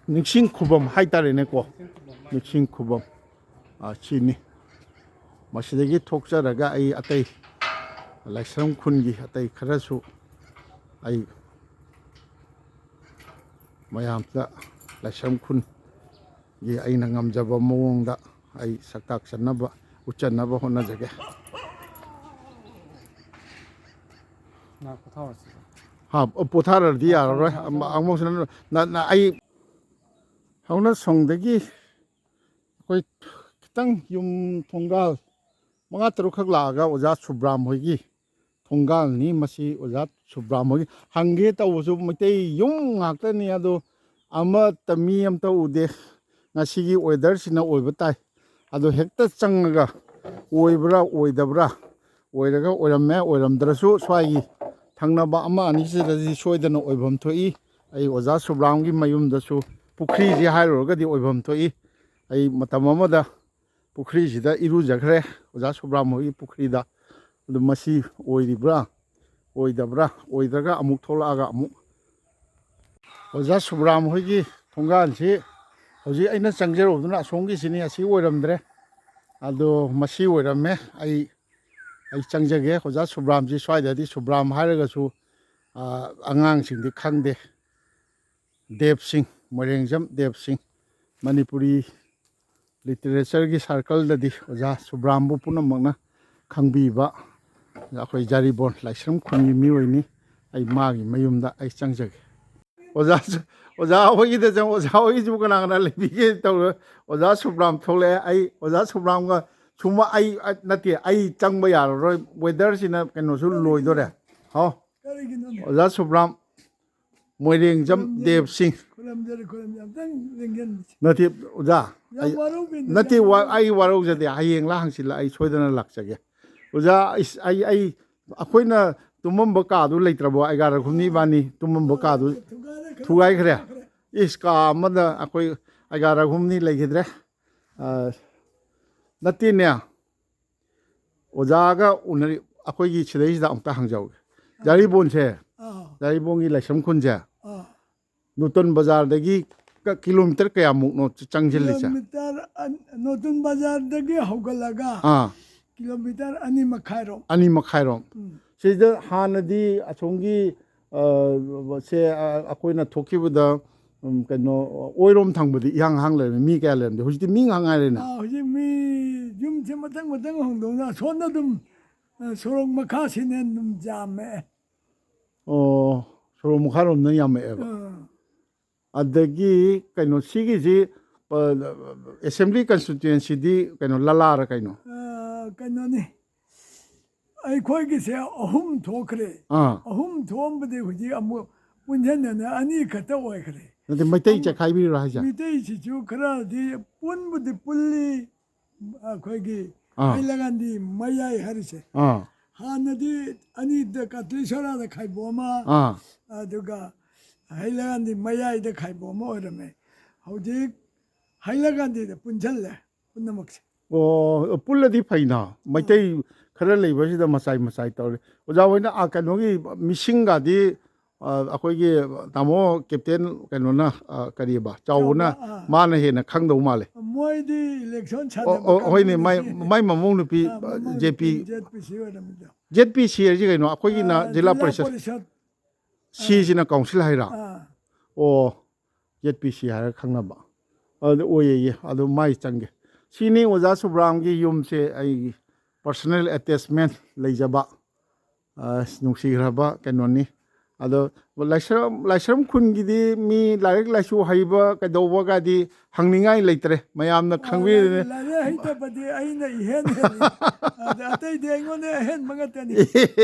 ꯅꯤꯡꯁꯤꯡ ꯈꯨꯕꯝ ꯍꯥꯏꯇꯥꯔꯦꯅꯦꯀꯣ ꯅꯤꯡꯁꯤꯡ ꯈꯨꯕꯝ ꯁꯤꯅꯤ ꯃꯁꯤꯗꯒꯤ ꯊꯣꯛꯆꯔꯒ ꯑꯩ ꯑꯇꯩ ꯂꯥꯏꯁ꯭ꯔꯝ ꯈꯨꯟꯒꯤ ꯑꯇꯩ ꯈꯔꯁꯨ ꯑꯩ ꯃꯌꯥꯝꯗ ꯂꯥꯏꯁ꯭ꯔꯝ ꯈꯨꯟꯒꯤ ꯑꯩꯅ ꯉꯝꯖꯕ ꯃꯑꯣꯡꯗ ꯑꯩ ꯁꯛꯇꯥꯛꯆꯅꯕ ꯎꯠꯆꯅꯕ ꯍꯣꯠꯅꯖꯒꯦ ꯄꯣꯊꯥꯔꯗꯤ ꯌꯥꯔꯔꯣꯏ ꯑꯩ ꯍꯧꯅ ꯁꯣꯡꯗꯒꯤ ꯑꯩꯈꯣꯏ ꯈꯤꯇꯪ ꯌꯨꯝ ꯊꯣꯡꯒꯥꯜ 5-6ꯈꯛ ꯂꯥꯛꯑꯒ ꯑꯣꯖꯥ ꯁꯨꯕ꯭ꯔꯥꯝ ꯍꯣꯏꯒꯤ ꯊꯣꯡꯒꯥꯜꯅꯤ ꯃꯁꯤ ꯑꯣꯖꯥ ꯁꯨꯕ꯭ꯔꯥꯝ ꯍꯣꯏꯒꯤ ꯍꯪꯒꯦ ꯇꯧꯕꯁꯨ ꯃꯩꯇꯩ ꯌꯨꯝ ꯉꯥꯛꯇꯅꯤ ꯑꯗꯣ ꯑꯃꯠꯇ ꯃꯤ ꯑꯃꯇ ꯎꯗꯦ ꯉꯁꯤꯒꯤ ꯋꯦꯗꯔꯁꯤꯅ ꯑꯣꯏꯕ ꯇꯥꯏ ꯑꯗꯣ ꯍꯦꯛꯇ ꯆꯪꯉꯒ ꯑꯣꯏꯕ꯭ꯔꯥ ꯑꯣꯏꯗꯕ꯭ꯔꯥ ꯑꯣꯏꯔꯒ ꯑꯣꯏꯔꯝꯃꯦ ꯑꯣꯏꯔꯝꯗ꯭ꯔꯁꯨ ꯁ꯭ꯋꯥꯏꯒꯤ ꯊꯪꯅꯕ ꯑꯃ ꯑꯅꯤꯁꯤꯗꯗꯤ ꯁꯣꯏꯗꯅ ꯑꯣꯏꯐꯝ ꯊꯣꯛꯏ ꯑꯩ ꯑꯣꯖꯥ ꯁꯨꯕ꯭ꯔꯥꯝꯒꯤ ꯃꯌꯨꯝꯗꯁꯨ ꯄꯨꯈ꯭ꯔꯤꯁꯤ ꯍꯥꯏꯔꯨꯔꯒꯗꯤ ꯑꯣꯏꯐꯝ ꯊꯣꯛꯏ ꯑꯩ ꯃꯇꯝ ꯑꯃꯗ ꯄꯨꯈ꯭ꯔꯤꯁꯤꯗ ꯏꯔꯨꯖꯈ꯭ꯔꯦ ꯑꯣꯖꯥ ꯁꯨꯕ꯭ꯔꯥꯝ ꯍꯣꯏꯒꯤ ꯄꯨꯈ꯭ꯔꯤꯗ ꯑꯗꯨ ꯃꯁꯤ ꯑꯣꯏꯔꯤꯕ꯭ꯔꯥ ꯑꯣꯏꯗꯕ꯭ꯔꯥ ꯑꯣꯏꯗ꯭ꯔꯒ ꯑꯃꯨꯛ ꯊꯣꯛꯂꯛꯑꯒ ꯑꯃꯨꯛ ꯑꯣꯖꯥ ꯁꯨꯕ꯭ꯔꯥꯝ ꯍꯣꯏꯒꯤ ꯊꯣꯡꯒꯥꯟꯁꯤ ꯍꯧꯖꯤꯛ ꯑꯩꯅ ꯆꯪꯖꯔꯨꯕꯗꯨꯅ ꯑꯁꯣꯝꯒꯤꯁꯤꯅꯤ ꯑꯁꯤ ꯑꯣꯏꯔꯝꯗ꯭ꯔꯦ ꯑꯗꯣ ꯃꯁꯤ ꯑꯣꯏꯔꯝꯃꯦ ꯑꯩ ꯆꯪꯖꯒꯦ ꯑꯣꯖꯥ ꯁꯨꯕ꯭ꯔꯥꯝꯁꯤ ꯁ꯭ꯋꯥꯏꯗꯗꯤ ꯁꯨꯕ꯭ꯔꯥꯝ ꯍꯥꯏꯔꯒꯁꯨ ꯑꯉꯥꯡꯁꯤꯡꯗꯤ ꯈꯪꯗꯦ ꯗꯦꯕꯁꯤꯡ ꯃꯣꯏꯔꯦꯡꯖꯝ ꯗꯦꯕꯁꯤꯡ ꯃꯅꯤꯄꯨꯔꯤ ꯂꯤꯇꯔꯦꯆꯔꯒꯤ ꯁꯥꯔꯀꯜꯗꯗꯤ ꯑꯣꯖꯥ ꯁꯨꯕ꯭ꯔꯥꯝꯕꯨ ꯄꯨꯝꯅꯃꯛꯅ ꯈꯪꯕꯤꯕ ꯑꯩꯈꯣই ꯖꯥꯔꯤꯕꯣꯟ ꯂꯥꯏꯁ꯭ꯔꯝ ꯈꯨꯟꯒꯤ ꯃꯤꯑꯣꯏꯅꯤ ꯑꯩ ꯃꯥꯒꯤ ꯃꯌꯨꯝꯗ ꯑꯩ ꯆꯪꯖꯒꯦ ꯑꯣꯖꯥ ꯍꯣꯏꯒꯤꯗ ꯑꯣꯖꯥ ꯍꯣꯏꯒꯤꯁꯨ ꯀꯅꯥ ꯀꯅꯥ ꯂꯩꯕꯤꯒꯦ ꯇꯧꯔ ꯑꯣꯖꯥ ꯁꯨꯕ꯭ꯔꯥꯝ ꯊꯣꯛꯂꯛꯑꯦ ꯑꯩ ꯑꯣꯖꯥ ꯁꯨꯕ꯭ꯔꯥꯝꯒ ꯁꯨꯝꯕ ꯑꯩ ꯅꯠꯇꯦ ꯑꯩ ꯆꯪꯕ ꯌꯥꯔꯔꯣꯏ ꯋꯦꯗꯔꯁꯤꯅ ꯀꯩꯅꯣꯁꯨ ꯂꯣꯏꯗꯣꯔꯦ ꯍꯥꯎ ꯑꯣꯖꯥ ꯁꯨꯕ꯭ꯔꯥꯝ ꯃꯣꯏꯔꯦꯡꯖꯝ ꯗꯦꯕꯁꯤꯡ ꯅꯠꯇꯦ ꯑꯣꯖꯥ ꯅꯠꯇꯦ ꯑꯩ ꯋꯥꯔꯧꯖꯗꯦ ꯍꯌꯦꯡꯂ ꯍꯪꯆꯤꯠꯂ ꯑꯩ ꯁꯣꯏꯗꯅ ꯂꯥꯛꯆꯒꯦ ꯑꯣꯖꯥ ꯑꯩꯈꯣꯏꯅ ꯇꯨꯝꯃꯝꯕ ꯀꯥꯗꯨ ꯂꯩꯇ꯭ꯔꯕꯣ ꯑꯩꯒꯥꯔ ꯈꯨꯝꯅꯤ ꯏꯕꯥꯅꯤ ꯇꯨꯝꯃꯝꯕ ꯀꯥꯗꯨ ꯊꯨꯒꯥꯏꯈ꯭ꯔꯦ ꯏꯁ ꯀꯥ ꯑꯃꯗ ꯑꯩꯈꯣই ꯑꯩꯒꯥꯔ ꯈꯨꯝꯅꯤ ꯂꯩꯈꯤꯗ꯭ꯔꯦ ꯅꯠꯇꯦꯅꯦ ꯑꯣꯖꯥꯒ ꯎꯅꯔꯤ ꯑꯩꯈꯣꯏꯒꯤ ꯁꯤꯗꯩꯁꯤꯗ ꯑꯃꯨꯛꯇ ꯍꯪꯖꯧꯒꯦ ꯖꯥꯔꯤꯕꯣꯟꯁꯦ ꯖꯥꯔꯤꯕꯣꯟꯒꯤ ꯂꯥꯏꯁ꯭ꯔꯝ ꯈꯨꯟꯁꯦ ꯅꯨꯇꯟ ꯕꯖꯥꯔꯗꯒꯤ ꯀꯤꯂꯣꯃꯤꯇꯔ ꯀꯌꯥꯃꯨꯛꯅꯣ ꯆꯪꯁꯤꯜꯂꯤꯁꯦ ꯅꯣꯇꯨꯟ ꯕꯖꯥꯔꯗꯒꯤ ꯍꯧꯒꯠꯂꯒ ꯀꯤꯂꯣꯃꯤꯇꯔ 2.5ꯔꯣꯝ 2.5ꯔꯣꯝ ꯁꯤꯗ ꯍꯥꯟꯅꯗꯤ ꯑꯁꯣꯝꯒꯤ ꯁꯦ ꯑꯩꯈꯣꯏꯅ ꯊꯣꯛꯈꯤꯕꯗ ꯀꯩꯅꯣ ꯑꯣꯏꯔꯣꯝ ꯊꯪꯕꯗꯤ ꯏꯍꯥꯡ ꯍꯥꯡ ꯂꯩꯔꯝꯃꯦ ꯃꯤ ꯀꯌꯥ ꯂꯩꯔꯝꯗꯦ ꯍꯧꯖꯤꯛꯇꯤ ꯃꯤ ꯉꯥꯏꯍꯥꯛ ꯉꯥꯏꯔꯦꯅ ꯍꯧꯖꯤꯛ ꯃꯤ ꯌꯨꯝꯁꯦ ꯃꯊꯪ ꯍꯣꯡꯗꯣꯛꯅ ꯁꯣꯝꯗ ꯑꯗꯨꯝ ꯁꯣꯔꯣꯛ ꯃꯈꯥꯁꯤꯅ ꯑꯗꯨꯝ ꯌꯥꯝꯃꯦ ꯁꯣꯔꯣꯛ ꯃꯈꯥꯔꯣꯝꯗ ꯌꯥꯝꯃꯛꯑꯦꯕ ꯑꯗꯒꯤ ꯀꯩꯅꯣ ꯁꯤꯒꯤꯁꯤ ꯑꯦꯁꯦꯝꯕ꯭ꯂꯤ ꯀꯟꯁꯇꯤꯇ꯭ꯌꯨꯌꯦꯟꯁꯤꯗꯤ ꯀꯩꯅꯣ ꯂꯂꯥꯔ ꯀꯩꯅꯣ ꯀꯩꯅꯣꯅꯤ ꯑꯩꯈꯣꯏꯒꯤꯁꯦ 3 ꯊꯣꯛꯈ꯭ꯔꯦ 3 ꯊꯣꯛꯑꯝꯕꯗꯤ ꯍꯧꯖꯤꯛ ꯑꯃꯨꯛ ꯄꯨꯟꯁꯤꯟꯅꯅ 2 ꯈꯛꯇ ꯑꯣꯏꯈ꯭ꯔꯦ ꯅꯠꯇꯦ ꯃꯩꯇꯩ ꯆꯈꯥꯏꯕꯤꯔꯣ ꯍꯥꯏꯁꯦ ꯃꯩꯇꯩꯁꯤꯁꯨ ꯈꯔꯗꯤ ꯄꯨꯟꯕꯨꯗꯤ ꯄꯨꯜꯂꯤ ꯑꯩꯈꯣꯏꯒꯤ ꯍꯩꯂꯒꯥꯟꯗꯤ ꯃꯌꯥꯏ ꯍꯥꯏꯔꯤꯁꯦ ꯍꯥꯟꯅꯗꯤ 2ꯗ ꯀꯇ꯭ꯔꯤꯁꯣꯔꯥꯗ ꯈꯥꯏꯕꯣꯛ ꯑꯃ ꯑꯗꯨꯒ ꯍꯩꯂꯒꯥꯟꯗꯤ ꯃꯌꯥꯏꯗ ꯈꯥꯏꯕꯣꯛ ꯑꯃ ꯑꯣꯏꯔꯝꯃꯦ ꯍꯧꯖꯤꯛ ꯍꯩꯂꯒꯥꯟꯗꯤꯗ ꯄꯨꯟꯁꯤꯜꯂꯦ ꯄꯨꯝꯅꯃꯛꯁꯦ ꯄꯨꯜꯂꯗꯤ ꯐꯩꯅ ꯃꯩꯇꯩ ꯈꯔ ꯂꯩꯕꯁꯤꯗ ꯃꯆꯥꯏ ꯇꯧꯔꯦ ꯑꯣꯖꯥ ꯍꯣꯏꯅ ꯀꯩꯅꯣꯒꯤ ꯃꯤꯁꯤꯡꯒꯗꯤ ꯑꯩꯈꯣꯏꯒꯤ ꯇꯥꯃꯣ ꯀꯦꯞꯇꯦꯟ ꯀꯩꯅꯣꯅ ꯀꯔꯤꯕ ꯆꯥꯎꯕꯅ ꯃꯥꯅ ꯍꯦꯟꯅ ꯈꯪꯗꯧ ꯃꯥꯜꯂꯦ ꯃꯣꯏꯗꯤ ꯏꯂꯦꯛꯁꯟ ꯁꯥꯟꯅꯕ ꯍꯣꯏꯅꯦ ꯃꯥꯏ ꯃꯃꯧ ꯅꯨꯄꯤ JPC ꯍꯥꯏꯁꯤ ꯀꯩꯅꯣ ꯑꯩꯈꯣꯏꯒꯤꯅ ꯖꯤꯂꯥ ꯄꯔꯤꯁꯠ ꯁꯤꯁꯤꯅ ꯀꯥꯎꯟꯁꯤꯜ ꯍꯥꯏꯔ JPC ꯍꯥꯏꯔ ꯈꯪꯅꯕ ꯑꯗꯨ ꯑꯣꯏꯌꯦ ꯑꯗꯨ ꯃꯥꯏ ꯆꯪꯒꯦ ꯁꯤꯅꯤ ꯑꯣꯖꯥ ꯁꯨꯕ꯭ꯔꯥꯝꯒꯤ ꯌꯨꯝꯁꯦ ꯑꯩꯒꯤ ꯄꯔꯁꯣꯅꯦꯜ ꯑꯦꯇꯦꯆꯃꯦꯟ ꯂꯩꯖꯕ ꯅꯨꯡꯁꯤꯈ꯭ꯔꯕ ꯀꯩꯅꯣꯅꯤ ꯑꯗꯣ ꯂꯥꯏꯁ꯭ꯔꯝ ꯈꯨꯟꯒꯤꯗꯤ ꯃꯤ ꯂꯥꯏꯔꯤꯛ ꯂꯥꯏꯁꯨ ꯍꯩꯕ ꯀꯩꯗꯧꯕꯒꯗꯤ ꯍꯪꯅꯤꯡꯉꯥꯏ ꯂꯩꯇ꯭ꯔꯦ ꯃꯌꯥꯝꯅ ꯈꯪꯕꯤꯔꯦ ꯂꯥꯏꯔꯤꯛ ꯍꯩꯇꯕꯗꯤ ꯑꯩꯅ ꯏꯍꯦꯟ ꯍꯦꯜꯂꯤ ꯑꯇꯩꯗꯤ ꯑꯩꯉꯣꯟꯗ ꯑꯍꯦꯟꯕ ꯉꯥꯛꯇꯅꯤ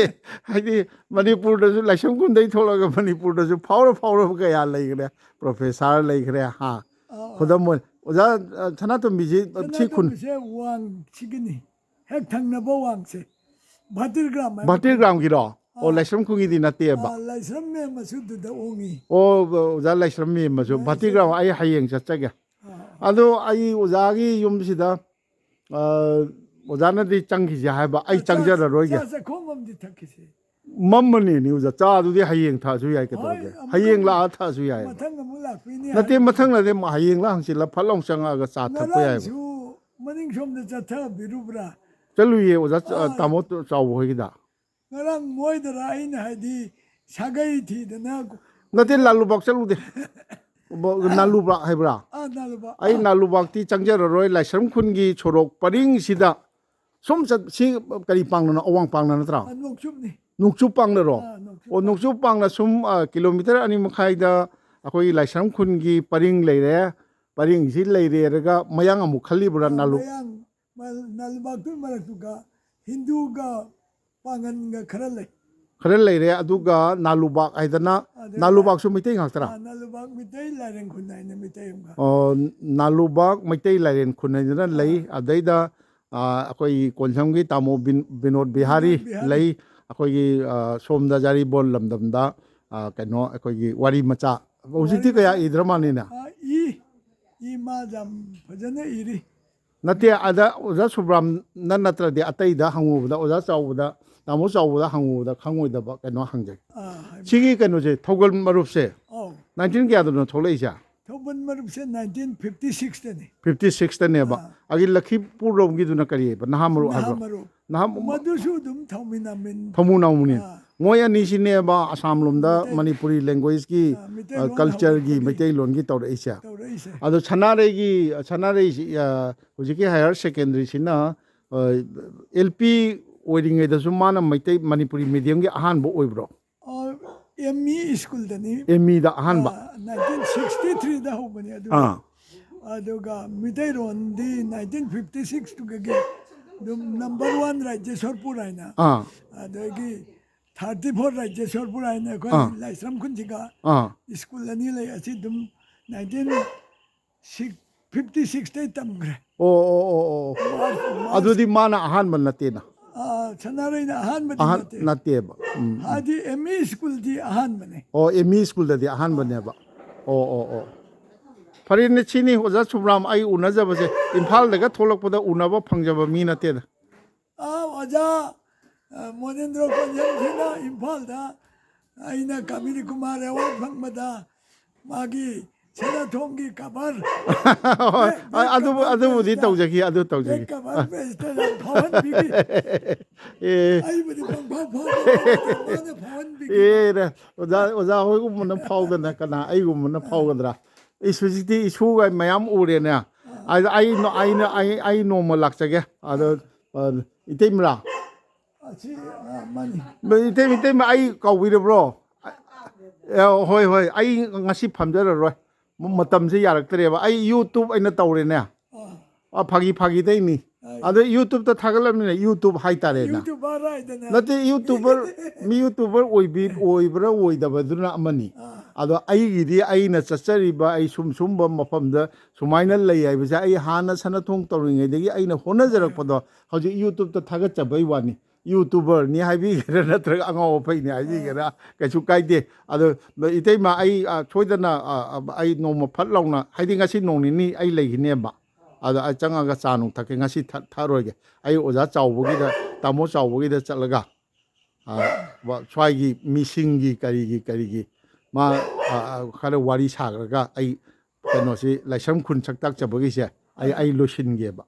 ꯍꯥꯏꯗꯤ ꯃꯅꯤꯄꯨꯔꯗꯁꯨ ꯂꯥꯏꯁ꯭ꯔꯝ ꯈꯨꯟꯗꯒꯤ ꯊꯣꯛꯂꯒ ꯃꯅꯤꯄꯨꯔꯗꯁꯨ ꯐꯥꯎꯔꯕ ꯀꯌా ꯂꯩꯈ꯭ꯔꯦ ꯄ꯭ꯔꯣꯐꯦꯁꯥꯔ ꯂꯩꯈ꯭ꯔꯦ ꯈꯨꯗꯝ ꯑꯣꯏꯅ ꯑꯣꯖꯥ ꯁꯅꯥꯇꯣꯝꯕꯤꯁꯤ ꯁꯤ ꯈꯨꯟ ꯋꯥꯡ ꯁꯤꯒꯤꯅꯤ ꯍꯦꯛ ꯊꯪꯅꯕ ꯋꯥꯡꯁꯦ ꯚꯥꯇꯤꯔꯒ꯭ꯔꯥꯝꯒꯤꯔꯣ ꯂꯥꯏꯁ꯭ꯔꯝ ꯈꯨꯟꯒꯤꯗꯤ ꯅꯠꯇꯦꯕ ꯂꯥꯏꯁ꯭ꯔꯝ ꯃꯦꯝꯕꯁꯨ ꯑꯗꯨꯗ ꯑꯣꯡꯉꯤ ꯑꯣꯖꯥ ꯂꯥꯏꯁ꯭ꯔꯝ ꯃꯦꯝꯕꯁꯨ ꯚꯥꯇꯤꯔꯒ꯭ꯔꯥꯝ ꯑꯩ ꯍꯌꯦꯡ ꯆꯠꯆꯒꯦ ꯑꯗꯣ ꯑꯩ ꯑꯣꯖꯥꯒꯤ ꯌꯨꯝꯁꯤꯗ ꯑꯣꯖꯥꯅꯗꯤ ꯆꯪꯈꯤꯁꯦ ꯍꯥꯏꯕ ꯑꯩ ꯆꯪꯖꯔꯔꯣꯏꯒꯦ ꯆꯥꯛꯈꯣꯝ ꯑꯃꯗꯤ ꯊꯛꯈꯤꯁꯤ ꯃꯝꯃꯅꯤꯅꯦ ꯑꯣꯖꯥ ꯆꯥꯗꯨꯗꯤ ꯍꯌꯦꯡ ꯊꯛꯑꯁꯨ ꯌꯥꯏ ꯀꯩꯗꯧꯔꯒꯦ ꯍꯌꯦꯡ ꯂꯥꯛꯑ ꯊꯛꯑꯁꯨ ꯌꯥꯏ ꯃꯊꯪ ꯑꯃꯨꯛ ꯂꯥꯛꯄꯤꯅꯤ ꯅꯠꯇꯦ ꯃꯊꯪ ꯅꯠꯇꯦ ꯍꯌꯦꯡ ꯂꯥꯛ ꯍꯪꯆꯤꯠꯂ ꯐꯠ ꯂꯥꯎ ꯆꯪꯉꯛꯑꯒ ꯆꯥ ꯊꯛꯄ ꯌꯥꯏꯕ ꯉꯔꯥꯡꯁꯨ ꯃꯅꯤꯡ ꯁꯣꯝꯗ ꯆꯠꯊꯕꯤꯔꯨꯕ꯭ꯔꯥ ꯆꯠꯂꯨꯏꯌꯦ ꯑꯣꯖꯥ ꯇꯥꯃꯣ ꯆꯥꯎꯕ ꯍꯣꯏꯒꯤꯗ ngaraang moidara aina haidi sagai thi dana ꯅꯠꯇꯦ ꯂꯥꯂꯨꯕꯥꯛ ꯆꯠꯂꯨꯗꯦ ꯅꯥꯂꯨꯕꯥꯛ ꯍꯥꯏꯕ꯭ꯔꯥ nalba ꯑꯩ ꯅꯥꯂꯨꯕꯥꯛꯇꯤ ꯆꯪꯖꯔꯔꯣꯏ ꯂꯥꯏꯁ꯭ꯔꯝ ꯈꯨꯟꯒꯤ ꯁꯣꯔꯣꯛ ꯄꯔꯤꯡꯁꯤꯗ ꯁꯨꯝ ꯁꯤ ꯀꯔꯤ ꯄꯥꯡꯅꯅꯣ ꯑꯋꯥꯡ ꯄꯥꯡꯅ ꯅꯠꯇ꯭ꯔꯥ nokchupni ꯅꯣꯡꯆꯨꯞ ꯄꯥꯡꯅꯔꯣ nokchup ꯑꯣ ꯅꯣꯡꯆꯨꯞ ꯄꯥꯡꯅ ꯁꯨꯝ ꯀꯤꯂꯣꯃꯤꯇꯔ 2 ꯃꯈꯥꯏꯗ ꯑꯩꯈꯣꯏꯒꯤ ꯂꯥꯏꯁ꯭ꯔꯝ ꯈꯨꯟꯒꯤ ꯄꯔꯤꯡ ꯂꯩꯔꯦ ꯄꯔꯤꯡꯁꯤ ꯂꯩꯔꯦꯔꯒ ꯃꯌꯥꯡ ꯑꯃꯨꯛ ꯈꯜꯂꯤꯕ꯭ꯔꯥ ꯅꯥꯂꯨ mayang nalba tu maratuga hindu ga pangan ga khara lei ꯈꯔ ꯂꯩꯔꯦ ꯑꯗꯨꯒ ꯅꯥꯂꯨꯕꯥꯛ ꯍꯥꯏꯗꯅ ꯅꯥꯂꯨꯕꯥꯛꯁꯨ Meitei ꯉꯥꯛꯇꯔꯥ nalba mitei lareng khunai na mitei umga ꯅꯥꯂꯨꯕꯥꯛ Meitei ꯂꯥꯏꯔꯦꯟ ꯈꯨꯟ ꯍꯥꯏꯗꯅ ꯂꯩ ꯑꯗꯩꯗ ꯑꯩꯈꯣꯏ ꯀꯣꯟꯁꯝꯒꯤ ꯇꯥꯃꯣ ꯕꯤꯅꯣꯗ ꯕꯤꯍꯥꯔꯤ ꯂꯩ ꯑꯩꯈꯣꯏꯒꯤ ꯁꯣꯝꯗ ꯖꯥꯔꯤꯕꯣꯟ ꯂꯝꯗꯝꯗ ꯀꯩꯅꯣ ꯑꯩꯈꯣꯏꯒꯤ ꯋꯥꯔꯤ ꯃꯆꯥ ꯍꯧꯖꯤꯛꯇꯤ ꯀꯌꯥ ꯏꯗ꯭ꯔ ꯃꯥꯜꯂꯤꯅꯦ i ma jam phajana iri ꯅꯠꯇꯦ ꯑꯗ ꯑꯣꯖꯥ ꯁꯨꯕ꯭ꯔꯥꯝꯅ ꯅꯠꯇ꯭ꯔꯗꯤ ꯑꯇꯩꯗ ꯍꯪꯉꯨꯕꯗ ꯑꯣꯖꯥ ꯆꯥꯎꯕꯗ ꯇꯥꯃꯣ ꯆꯥꯎꯕꯗ ꯍꯪꯉꯨꯕꯗ ꯈꯪꯉꯣꯏꯗꯕ ꯀꯩꯅꯣ ꯍꯪꯖꯩ ꯁꯤꯒꯤ ꯀꯩꯅꯣꯁꯦ ꯊꯧꯒꯜ ꯃꯔꯨꯞꯁꯦ 19 ꯀꯌꯥꯗꯅꯣ ꯊꯣꯛꯂꯛꯏꯁꯦ thobun marupse 1956 tani 56ꯇꯅꯦꯕ ꯑꯩꯒꯤ ꯂꯈꯤꯄꯨꯔꯔꯣꯝꯒꯤꯗꯨꯅ ꯀꯔꯤꯕ ꯅꯍꯥ ꯃꯔꯨꯞ ꯍꯥꯏꯕ꯭ꯔꯣ nahamaru madusu dum thauminamin ꯊꯃꯨ ꯅꯥꯎꯃꯨꯅꯤ ꯃꯣꯏ ꯑꯅꯤꯁꯤꯅꯦꯕ ꯑꯁꯥꯝ ꯂꯣꯝꯗ ꯃꯅꯤꯄꯨꯔꯤ ꯂꯦꯡꯒ꯭ꯋꯦꯖꯀꯤ ꯀꯜꯆꯔꯒꯤ ꯃꯩꯇꯩꯂꯣꯟꯒꯤ ꯇꯧꯔꯛꯏꯁꯦ tawraise ꯑꯗꯣ ꯁꯅꯥꯔꯩꯁꯤ ꯍꯧꯖꯤꯛꯀꯤ ꯍꯥꯌꯔ ꯁꯦꯀꯦꯟꯗꯔꯤꯁꯤꯅ LP ꯑꯣꯏꯔꯤꯉꯩꯗꯁꯨ ꯃꯥꯅ ꯃꯩꯇꯩ ꯃꯅꯤꯄꯨꯔꯤ ꯃꯤꯗꯤꯌꯝꯒꯤ ꯑꯍꯥꯟꯕ ꯑꯣꯏꯕ꯭ꯔꯣ ME school dani MEꯗ ꯑꯍꯥꯟꯕ 1963 da hobani adu aduga mitei ron di 1956 to gage dum number 1 rajya sorpur aina adagi 34 rajya sorpur aina ko laisram khunjiga school ani lai asi dum 1956 dai tamgre ꯑꯣ ꯑꯗꯨꯗꯤ ꯃꯥꯅ ꯑꯍꯥꯟꯕ ꯅꯠꯇꯦꯅ sanaraina ahan ꯅꯠꯇꯦꯕ adi ME school di ahan bane ꯑꯣ ME ꯁ꯭ꯀꯨꯜꯗꯗꯤ ꯑꯍꯥꯟꯕꯅꯦꯕ ꯑꯣ ꯐꯔꯦꯅꯦ ꯁꯤꯅꯤ ꯑꯣꯖꯥ ꯁꯨꯕ꯭ꯔꯥꯝ ꯑꯩ ꯎꯅꯖꯕꯁꯦ ꯏꯝꯐꯥꯜꯗꯒ ꯊꯣꯛꯂꯛꯄꯗ ꯎꯅꯕ ꯐꯪꯖꯕ ꯃꯤ ꯅꯠꯇꯦꯗ aja monendra konjam thina imphal da aina kamini kumar award phangmada magi chena thomgi cover ꯑꯗꯨꯕꯨꯗꯤ ꯇꯧꯖꯈꯤ ꯑꯗꯨ ꯇꯧꯖꯈꯤ cover page ta bhawan bigi ai budi bang bhawan bigi ꯑꯣꯖꯥ ꯍꯣꯏꯒꯨꯝꯕꯅ ꯐꯥꯎꯗꯅ ꯀꯅꯥ ꯑꯩꯒꯨꯝꯕꯅ ꯐꯥꯎꯒꯗ꯭ꯔꯥ ꯍꯧꯖꯤꯛꯇꯤ ꯏꯁꯨꯒ ꯃꯌꯥꯝ ꯎꯔꯦꯅꯦ ꯑꯩ ꯅꯣꯡꯃ ꯂꯥꯛꯆꯒꯦ ꯑꯗꯣ ꯏꯇꯩꯃꯔꯥ ꯏꯇꯩꯃ ꯑꯩ ꯀꯥꯎꯕꯤꯔꯕ꯭ꯔꯣ ꯍꯣꯏ ꯑꯩ ꯉꯁꯤ ꯐꯝꯖꯔꯔꯣꯏ ꯃꯇꯝꯁꯦ ꯌꯥꯔꯛꯇ꯭ꯔꯦꯕ ꯑꯩ ꯌꯨꯇꯨꯕ ꯑꯩꯅ ꯇꯧꯔꯦꯅꯦ ꯐꯥꯒꯤꯗꯩꯅꯤ ꯑꯗꯣ ꯌꯨꯇꯨꯕꯇ ꯊꯥꯒꯠꯂꯕꯅꯤꯅ ꯌꯨꯇꯨꯕ ꯍꯥꯏꯇꯥꯔꯦꯅ ꯅꯠꯇꯦ ꯌꯨꯇꯨꯕꯔ ꯑꯣꯏꯕ꯭ꯔꯥ ꯑꯣꯏꯗꯕꯗꯨꯅ ꯑꯃꯅꯤ ꯑꯗꯣ ꯑꯩꯒꯤꯗꯤ ꯑꯩꯅ ꯆꯠꯆꯔꯤꯕ ꯑꯩ ꯁꯨꯝꯕ ꯃꯐꯝꯗ ꯁꯨꯃꯥꯏꯅ ꯂꯩ ꯍꯥꯏꯕꯁꯦ ꯑꯩ ꯍꯥꯟꯅ ꯁꯅꯊꯣꯡ ꯇꯧꯔꯤꯉꯩꯗꯒꯤ ꯑꯩꯅ ꯍꯣꯠꯅꯖꯔꯛꯄꯗꯣ ꯍꯧꯖꯤꯛ ꯌꯨꯇꯨꯕꯇ ꯊꯥꯒꯠꯆꯕꯩ ꯋꯥꯅꯤ ꯌꯨꯇꯨꯕꯔꯅꯤ ꯍꯥꯏꯕꯤꯒꯦꯔꯥ ꯅꯠꯇ꯭ꯔꯒ ꯑꯉꯥꯎ ꯑꯐꯩꯅꯤ ꯍꯥꯏꯕꯤꯒꯦꯔꯥ ꯀꯩꯁꯨ ꯀꯥꯏꯗꯦ ꯑꯗꯣ ꯏꯇꯩꯃ ꯑꯩ ꯁꯣꯏꯗꯅ ꯑꯩ ꯅꯣꯡꯃ ꯐꯠ ꯂꯥꯎꯅ ꯍꯥꯏꯗꯤ ꯉꯁꯤ ꯅꯣꯡ ꯅꯤꯅꯤ ꯑꯩ ꯂꯩꯈꯤꯅꯦꯕ ꯑꯗꯣ ꯑꯩ ꯆꯪꯉꯒ ꯆꯥ ꯅꯨꯡ ꯊꯛꯀꯦ ꯉꯁꯤ ꯊꯛꯑꯔꯣꯏꯒꯦ ꯑꯩ ꯑꯣꯖꯥ ꯆꯥꯎꯕꯒꯤꯗ ꯇꯥꯃꯣ ꯆꯥꯎꯕꯒꯤꯗ ꯆꯠꯂꯒ ꯁ꯭ꯋꯥꯏꯒꯤ ꯃꯤꯁꯤꯡꯒꯤ ꯀꯔꯤꯒꯤ ꯃꯥ ꯈꯔ ꯋꯥꯔꯤ ꯁꯥꯈ꯭ꯔꯒ ꯑꯩ ꯀꯩꯅꯣꯁꯤ ꯂꯥꯏꯁ꯭ꯔꯝ ꯈꯨꯟ ꯁꯛꯇꯥꯛꯆꯕꯒꯤꯁꯦ ꯑꯩ ꯂꯣꯏꯁꯤꯟꯒꯦꯕ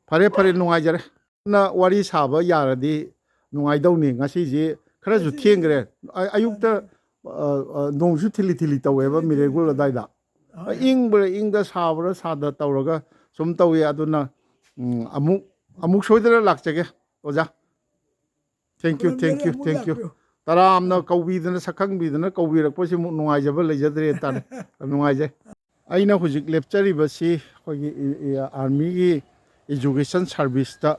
ꯐꯔꯦ ꯅꯨꯡꯉꯥꯏꯖꯔꯦ ꯋꯥꯔꯤ ꯁꯥꯕ ꯌꯥꯔꯗꯤ ꯅꯨꯡꯉꯥꯏꯗꯧꯅꯤ ꯉꯁꯤꯁꯤ ꯈꯔꯁꯨ ꯊꯦꯡꯈ꯭ꯔꯦ ꯑꯌꯨꯛꯇ ꯅꯣꯡꯁꯨ ꯊꯤꯜꯂꯤ ꯇꯧꯋꯦꯕ ꯃꯤꯔꯦꯒꯨꯜ ꯑꯗꯥꯏꯗ ꯏꯪꯗ ꯁꯥꯕ꯭ꯔꯥ ꯁꯥꯗ ꯇꯧꯔꯒ ꯁꯨꯝ ꯇꯧꯋꯤ ꯑꯗꯨꯅ ꯑꯃꯨꯛ ꯁꯣꯏꯗꯅ ꯂꯥꯛꯆꯒꯦ ꯑꯣꯖꯥ ꯊꯦꯡꯛ ꯌꯨ ꯇꯔꯥꯝꯅ ꯀꯧꯕꯤꯗꯅ ꯁꯛꯈꯪꯕꯤꯗꯅ ꯀꯧꯕꯤꯔꯛꯄꯁꯤꯃꯨꯛ ꯅꯨꯡꯉꯥꯏꯖꯕ ꯂꯩꯖꯗ꯭ꯔꯦ ꯇꯥꯔꯦ ꯅꯨꯡꯉꯥꯏꯖꯩ ꯑꯩꯅ ꯍꯧꯖꯤꯛ ꯂꯦꯞꯆꯔꯤꯕꯁꯤ ꯑꯩꯈꯣꯏꯒꯤ ꯑꯥꯔꯃꯤꯒꯤ ꯏꯖꯨꯀꯦꯁꯟ ꯁꯥꯔꯚꯤꯁꯇ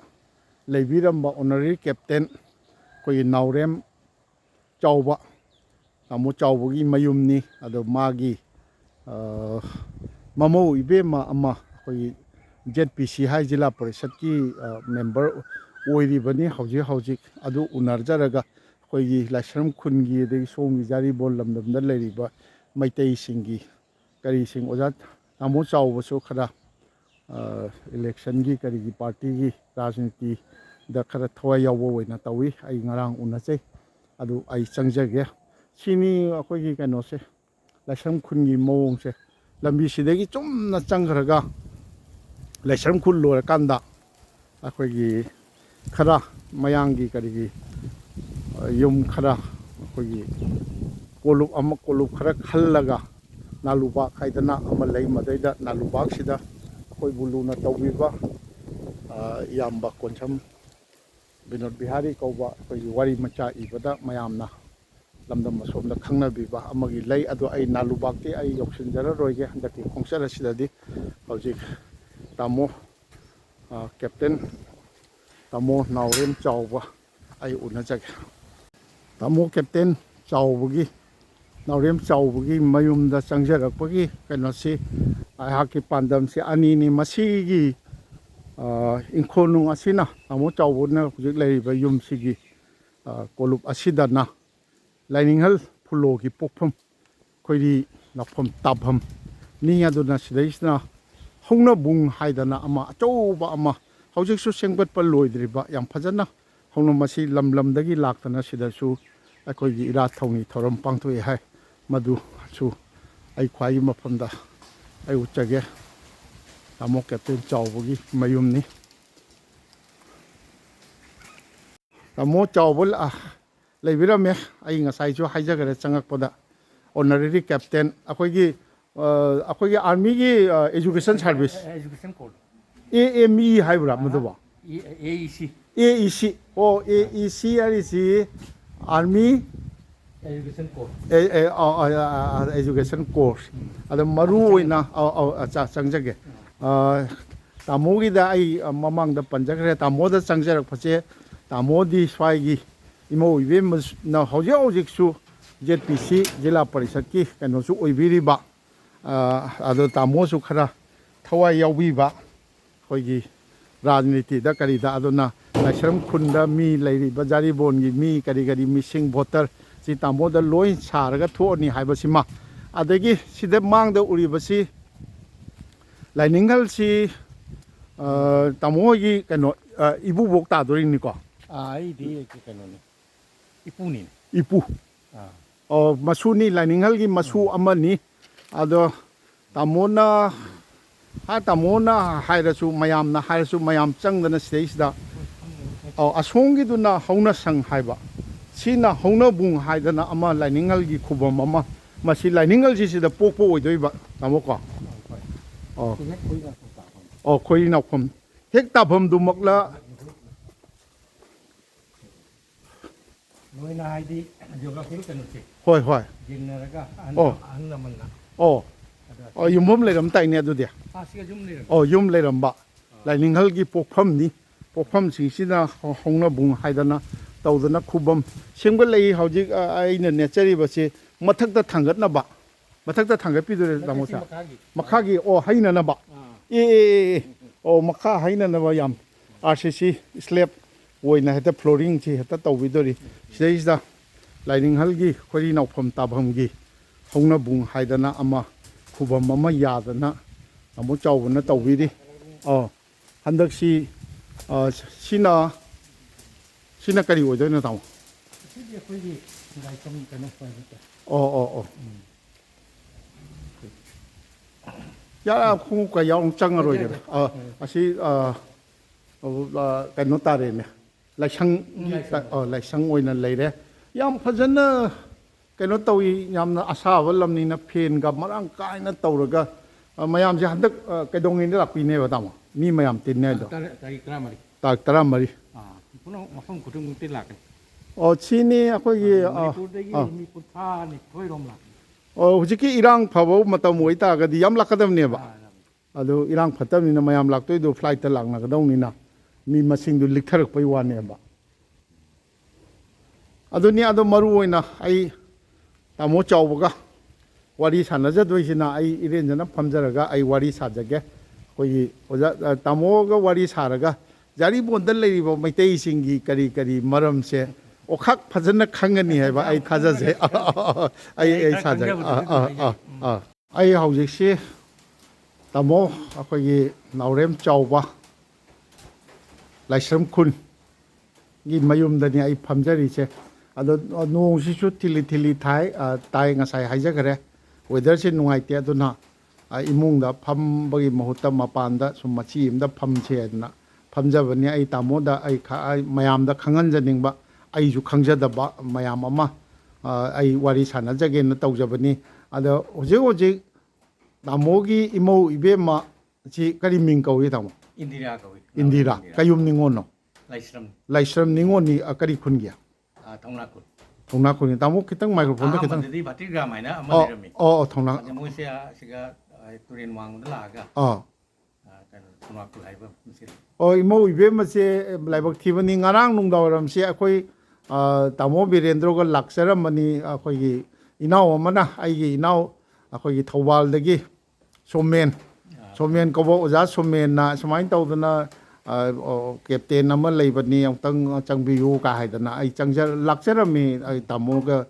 ꯂꯩꯕꯤꯔꯝꯕ ꯑꯣꯅꯔꯔꯤ ꯀꯦꯞꯇꯦꯟ ꯑꯩꯈꯣꯏꯒꯤ ꯅꯥꯎꯔꯦꯝ ꯆꯥꯎꯕ ꯇꯥꯃꯣ ꯆꯥꯎꯕꯒꯤ ꯃꯌꯨꯝꯅꯤ ꯑꯗꯣ ꯃꯥꯒꯤ ꯃꯃꯧ ꯏꯕꯦꯝꯃ ꯑꯃ ꯑꯩꯈꯣꯏꯒꯤ ZPC ꯍꯥꯏ ꯖꯤꯂꯥ ꯄꯔꯤꯁꯠꯀꯤ ꯃꯦꯝꯕꯔ ꯑꯣꯏꯔꯤꯕꯅꯤ ꯍꯧꯖꯤꯛ ꯑꯗꯨ ꯎꯅꯖꯔꯒ ꯑꯩꯈꯣꯏꯒꯤ ꯂꯥꯏꯁ꯭ꯔꯝ ꯈꯨꯟꯒꯤ ꯑꯗꯒꯤ ꯁꯣꯝꯒꯤ ꯖꯥꯔꯤꯕꯣꯟ ꯂꯝꯗꯝꯗ ꯂꯩꯔꯤꯕ ꯃꯩꯇꯩꯁꯤꯡꯒꯤ ꯀꯔꯤꯁꯤꯡ ꯑꯣꯖꯥ ꯇꯥꯃꯣ ꯆꯥꯎꯕꯁꯨ ꯈꯔ इलेक्शन की करी की पार्टी की राजनीति दा खरा थवाई यावो ओइना तवी आई ngarang उनचे अदु आई चंगजगे सिनी अखोगी कनोसे लाइश्रमखुल की मौंग से लंबी सिदेगी चुमना चंगरगा लाइश्रमखुल लोरकांदा अखोगी खरा मयांगी करीगी युम खरा अखोगी कोलुप खरा खल्लगा नालुबा खाइदना अमा लई मदैदा नालुबाक सिदा अखोई बुलुना तौबीबा याम्बा कोनसम बिनोद बिहारी कौबा अखोगी वारी मचा इबदा मयामना लमदम असोमदा खंगनाबीबा अमगी लई अदो आई नालुबाकती आई योक्सिनजररोइगे हंदकी खोंगचट असिददी हौजिक तामो कैप्टन तामो नावरेम चावबा आई उनजगे तामो कैप्टन चावबगी नावरेम चावबगी मयुमदा चंगजरकपगी कनोसी आहाकी पांदमसी अनीनी मसीगी इंखोनुंग असिना तामो चावबना हुजिक लैरिबा युमसिगी कोलुप असिदना लाइनिंगहल फुलो की पोखम खोइरी नफम ताभम नि अदुना सिदैसना हौना बुंग हाइदना अमा अचौबा अमा हौजिकसु सेंगबटपा लोइद्रिबा याम फजना हौना मसी लमलमदगी लाक्तना सिदसु अखोइगी इरा थौनी थौरम पांथोइ हाय मधु सु आई ख्वाई मफमदा आई उच्चगे तामो कैप्टन चावबगी मयुमनी तामो चावबल लेबिरमे आई ngसाइजो हाइजगरे चंगकपदा ऑनररी कैप्टन अखोइगी आर्मी की एजुकेशन सर्विस AME हाइब्रा मदुबा AEC ओ AEC आरिसी आर्मी एजुकेशन कोर्स अद मरु ओइना चंगजगे तामोगीदा आई ममांग दा पंजगरे तामोदा चंगजरक फसे तामोदी स्वाइगी इमो इवेम ना हौजे हौजिकसु ZPC जिला परिषद की कनोसु ओइबिरिबा अदो तामोसु खरा थवाई याउबीबा खोइगी राजनीति दा करीदा अदोना लाइश्रमखुल मी लैरिबा जारिबोन की मी करी मिसिंग वोटर सि तामोदा लोइ सारगा थोनी हाइबसिमा अदगी सिदे मांगदा उरिबसि लाइनिंगल सि तामोगी कनो इबु बोक्ता दोरिनिको आइदी कनोनी इपुनी इपु मसूनी लाइनिंगल की मसू अमनी अदो तामोना हाइरसु मयामना हाइरसु मयाम चंगदना स्टेजदा असोंगी दुना हौना संग हाइबा सिना हौना बुंग हाइदना अमा लाइनिंगल की खुबम अमा मसी लाइनिंगल सिदा पोपो ओइदोइबा तामोको खोइ नाफम हेक ताफम दुमकला नोइना हाइदी जियोग्राफिकल कनोसे होय होय जिंगनरगा अहनमन्ना युमम लेरम ताइने अदुदे आसिगा जुम लेरम युम लेरमबा लाइनिंगहल की पोखमनी पोखम सिंसिना हौना बुंग हाइदना तौदना खुबम सेंगबा लई हौजिक आइना नेचरिबसे मथक्ता थांगतनाबा मथक्ता थांगपिदुरे तामोसा मखागी हाइननाबा मखा हाइननाबा याम RCC स्लैब ओइना हेता फ्लोरिंग छि हेता तौबिदोरी सिदैसदा लाइनिंगहल की खोरि नाउफम ताभम की हौना बुंग हाइदना अमा खुबम अमा यादना तामो चावबना तौबिरी हंदक्सी सिना करी ओइदोना तामो सिदि खोइगी लाइसम कनो पाइबता यारा खु का याव चंगरोइदे असि कनो तारेने लाइसंग ओइना लेरे याम फजना कनो तौई यामना असाब लमनिना फेन गा मरांग कायना तौरगा मयाम जे हंदक कैदोंगिन लापिने बतामो मी मयाम तिन्ने दो ताक 13 पुनो मफम खुटुंग गुति लाके सिनी अखोगी मी कुथा नि थोइरोम ला हुजिकी इरांग फबो मतम ओइतागदी याम लाकदमनेबा अदो इरांग फतमनिना मयाम लाक्तोइदो फ्लाइट लांगनागदौनिना मी मसिंगदु लिखथरकपै वानेबा अदुनी अदो मरु ओइना आई तामो चावबगा वारी सानजदोइसिना आई इरेंजना फमजरगा आई वारी साजगे कोई ओजा तामोगा वारी सारगा जारिबोंदा लैरिबो मैतेई सिंगी करी मरम से ओखक फजना खंगनी हैबा आई थाजजे आई साजग आई हौजिकसे tamo akhoi naurem chawba Laishramkhul gi mayum dani ai phamjari che ado nong si chu thili thai tai ngasai haijagare weather se nungai te aduna imung da pham bagi mahuta mapanda sumachi imda pham che na phamjabani ai tamo da ai mayam da khangan janingba ai ju khangjadaba mayam ama ai wari sanajage na tawjabani ado hoje tamogi imo ibema chi kari ming kawi tamo Indira kayum ningono Laishram ningoni akari khungya thongna khuni tamo kitang microphone da kitang oh thongna oh imo ibema se laibak thibani ngarang nungdawaram se akhoi tamo birendro ga laksaram mani akhoi gi inaw amana ai gi inaw akhoi gi thawal dagi somen ko bo oja somen na samain tawdana captain nama leibani amtang changbiyu ka haidana ai changjar lakjarami ai tamo ga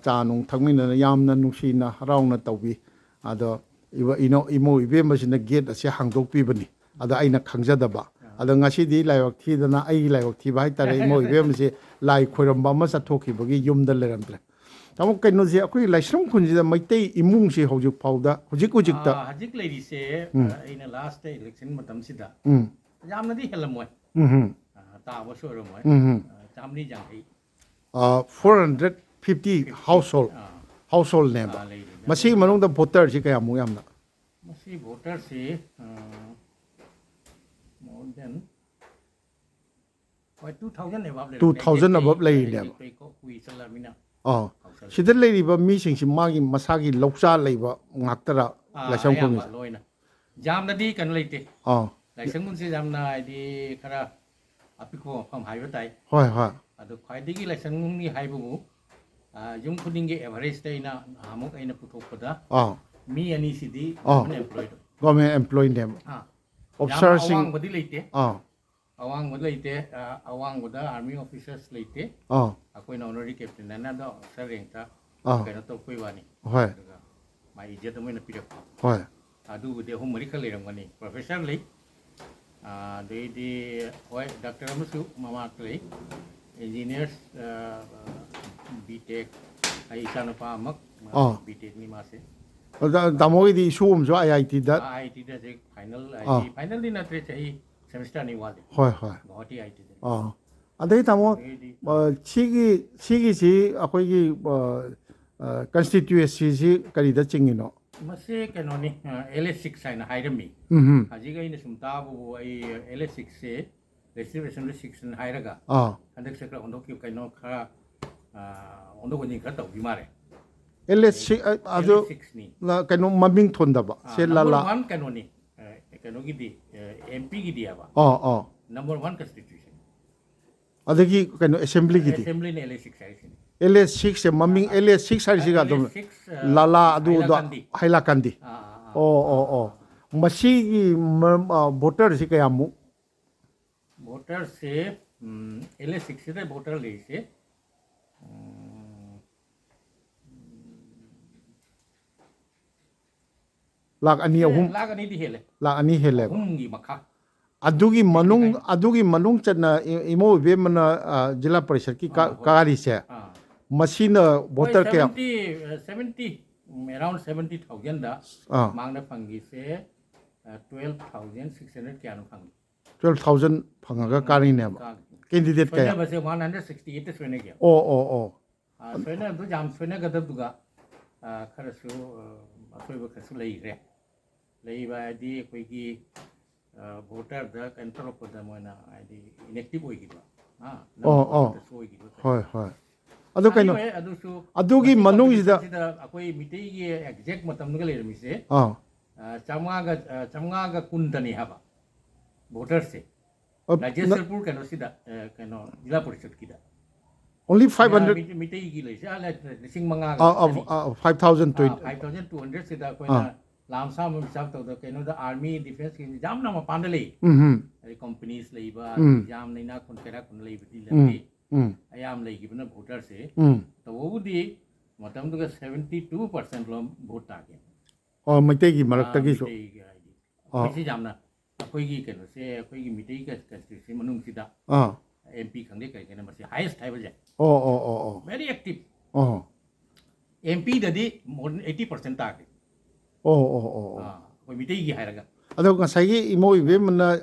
chanung thangmina yamna nungsina raungna tawbi ado imo ibe masina gate ase hangdok pibani ado aina khangjadaba ado ngasi di laiwak thidana ai laiwak thi bai tare imo ibe mase lai khoiramba ma sathokibagi yumda leramtre tamo kaino je akoi Laishramkhul ji da Meitei imung si hojik phauda hojik ta hojik lady se ina last election matam sida yamna di helamoy ta wa soromoy chamni jangai 450 household name masi manung da voter si kaya mu yamna masi voter si more than 2000 above lay ne oh sida leiriba mi sing si magi masagi loksa leiba ngaktara Laishramkhul loina jamna di kan leite oh Laishramkhul si jamna di khara apiko pham haiba tai hoi adu khwaidigi Laishramkhul ni haibu yum khudinge average taina amuk aina puthokpada mi ani sidi government employee name observing awang bodi leite awang bodi leite awang boda army officers leite akoi na honorary captain na do sareng ta kaino to koi wani hoi mai je to moina pirak hoi adu de hom mari khale ramani professor lei de hoi doctor amasu mama lei engineers btech ai sana pa mak btech ni mase tamogi di sum jo IIT da je final din atre chai semester ni wale hoi goti IT adai tamo sigi si akoi gi constituency si kari da chingino mase kanoni LS6 aina hairami ajiga ina sumta bu ai LS6 se reservation restriction hairaga handak sekra ondok ki kaino khara ondok ni khara taw bimare LS6 ado la kaino maming thonda ba se la one kanoni kano gi di MP gi dia ba number 1 constitution adagi kaino assembly gi di assembly ne LS6 hairisi LS6 se maming LS6 harisi ga dum lala adu da Hailakandi masi gi voter si kaya mu voter se LS6 se voter le se lak ani ahum lak ani hele humgi makha adugi manung chana imo be mana jila parishad ki kari se masina voter ke 70 around 70,000 da mangna phangi se 12,600 kya no phangi 12,000 phangaga kari ne candidate kaya base 168 soine kya soine du jam soine ga duga kharasu akoi ba khasu lei re lei ba di koi gi voter da control ko da moina id inactive oi gi ba hoi adu kaino adugi manung ida akoi Meitei gi exact matam ga le mi se chamga ga kuntani haba voter se Rajasurpur kano sida kano jila parishad ki da only 500 Meitei gi le se ala lising manga 5200 sida koina lamsa mo misap to kano da army defense ki jam na ma pandale companies leiba jam naina kontera kun leiba di le ayam lei gi bna voter se to wo di matam to 72% lo vote ta ke Meitei gi marak ta gi so ไม่ใช่ยำนะคุยกี่กันเสียคุยกี่มิตรกันกันสิมนุษย์สิดา MP ครั้งนี้กันกันมันสิ highest type เลย very active MP เดี๋ยวนี้ more than 80% ตากคุยมิตรกี่หายแล้วกัน Ado nga sagi imo ibe mana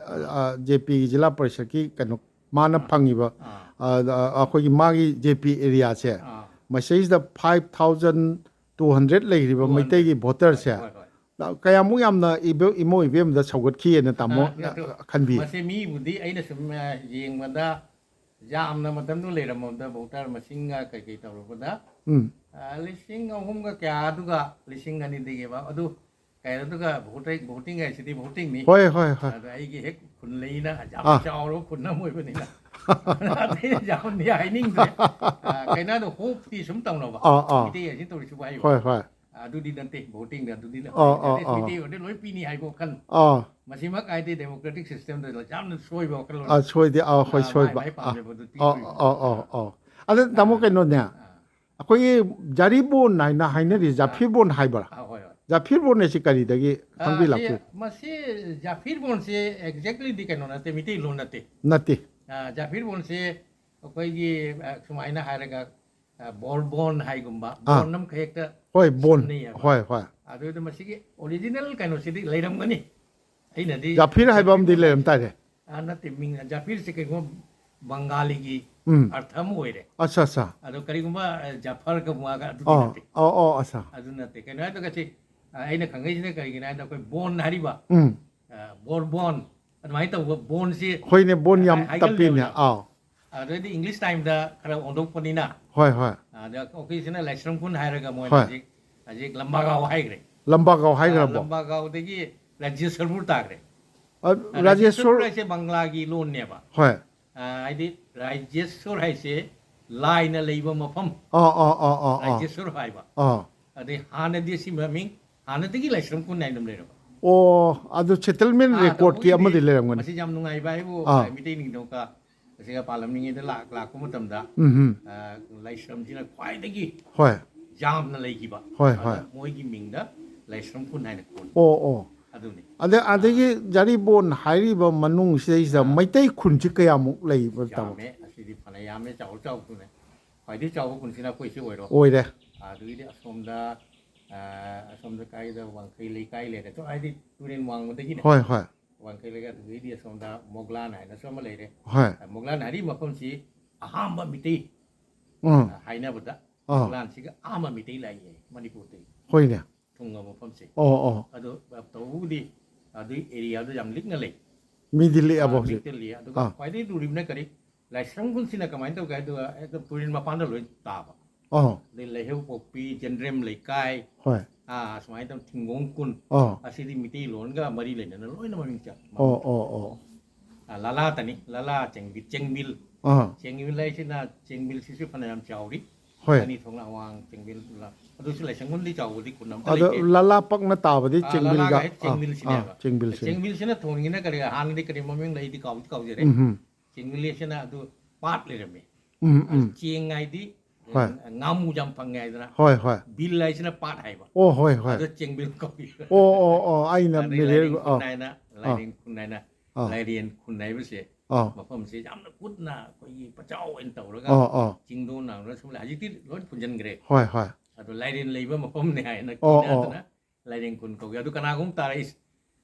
JP jila parishad ki kanu mana phangi ba akhoi gi magi JP area che message the 5200 lei ri ba Meitei gi voter che kaya mu yamna ibe imo ibe da chawgat khi na tamo khanbi mase mi budi aina sum yeng mada yamna matam nu le ram da voter masinga kai kai tawro da lising ahum ga kya aduga lising ani de ba adu cái đó là voting ngày thì voting này, đấy cái hết quần lấy na, giáo giáo đó quần năm mươi bên này là, thế giáo này ai ninh rồi, cái đó là hốp thì súng tàu nào vậy, cái này chỉ tôi chụp hay vậy, tôi đi đăng ký voting là tôi đi là, cái video đấy lối pin này hay vô căn, mà chỉ mắc ai thì democratic system rồi là giáo nó xuôi vào cái lối, xuôi đi, xuôi vào, anh ấy tao muốn cái nốt nha, cái JARIBON này na hay nữa thì JAPHIRBON hay bả. JAPHIRBON này chỉ cái gì không biết là gì. Mà sẽ JAPHIRBON sẽ exactly đi cái nó là thế Meitei luôn là thế. Nati. JAPHIRBON sẽ cái gì sumai na hay là cái bon hay cũng ba bon năm cái cái. Hoi bon. Hoi. Rồi mà sẽ cái original cái nó sẽ đi lấy làm cái này. Ấy là đi. JAPHIR hay bom đi lấy làm ta đấy. Nó thì mình JAPHIR sẽ cái cũng Bengali cái artham huए đấy. Asa. Rồi cái cũng ba Jafar cái mua cái. Asa. Rồi nó thì cái nói tôi cái ai nó khẳng định cái này nó cái bon hay ba. Bon. Mà itu bon sih. Hoi ne bon yam tapin ya. Rồi đi English time da kalau untuk penina. Hoi. Ada occasional Laishramkhul hai raga moi ajik lambagau hai gre. Lambagau hai gre bo. Lambagau degi Rajyaswar tak gre. Rajyaswar se Bangla gi loan ne ba. Hoi. Ai di Rajyaswar hai se lai na leiba mafam. Rajyaswar hai ba. Ade hana di si maming hana degi Laishramkhul nai nam le ra. Adu settlement record ki amadi le ram ngani. Masih jam nungai bai bu Meitei ning dong ka. Sehingga palam ning ida lak kuma tam da. Laishram jina kwai degi. Hoi. Jam na lagi ba. Hoi. Moi gi ming da Laishramkhul nai na kon. Adu ni. Adagi JARIBON hai ba manung se Meitei khun chi kaya mu lei ba taw. Yame asidi phana yame chau tu ne. Khoi di chau kun sina koi si oi ro. Oi de. Adu di asom da kai da wang kai le kai le to ai di turin wang mo degi ne. Hoi. Wang kai le ga du di asom da mogla nai na som le de. Hoi. Mogla nai di ma kon si aham ba Meitei. Hai na buta. Mogla si ga aham Meitei lai ye Manipur te. Hoi ne. Thung ma phom si. Ado to di adu area do jam lik na le. Midili abo si. Midili adu kwai di du rim na kari. Laishramkhul sina kamai to kai do turin ma pan da loi ta ba. Le le heu popi jenrem le kai. Hoi. Semai tam tinggong kun. Asidi Meitei lon ga mari le na loi na ma ming cha. Lala tani lala cengbil. Cengbil lai sina cengbil sisu panayam chau di. Tani thong la wang cengbil la. Adu si Laishramkhul di chau di kunam ta le. Adu lala pak na ta ba di cengbil ga. Cengbil sina. Cengbil sina thong ni na kari han di kari ma ming lai di kau je re. Cengbil sina adu pat le rame. Ceng ai di ngamu jam pangai dana. Hoi. Bil lai sina pat hai ba. Hoi. Adu cengbil kau. Ai na ni le. Lain kunai na. Lain kunai ba se. Mà phẩm sẽ dám nó cút na coi gì bắt cháu anh tàu đó cả chính đô nào nó xong lại chỉ tiếc lối quân dân cái rồi rồi lại đến lấy mà phẩm này nó kia đó na lại đến quân cầu tôi cái nào cũng ta đấy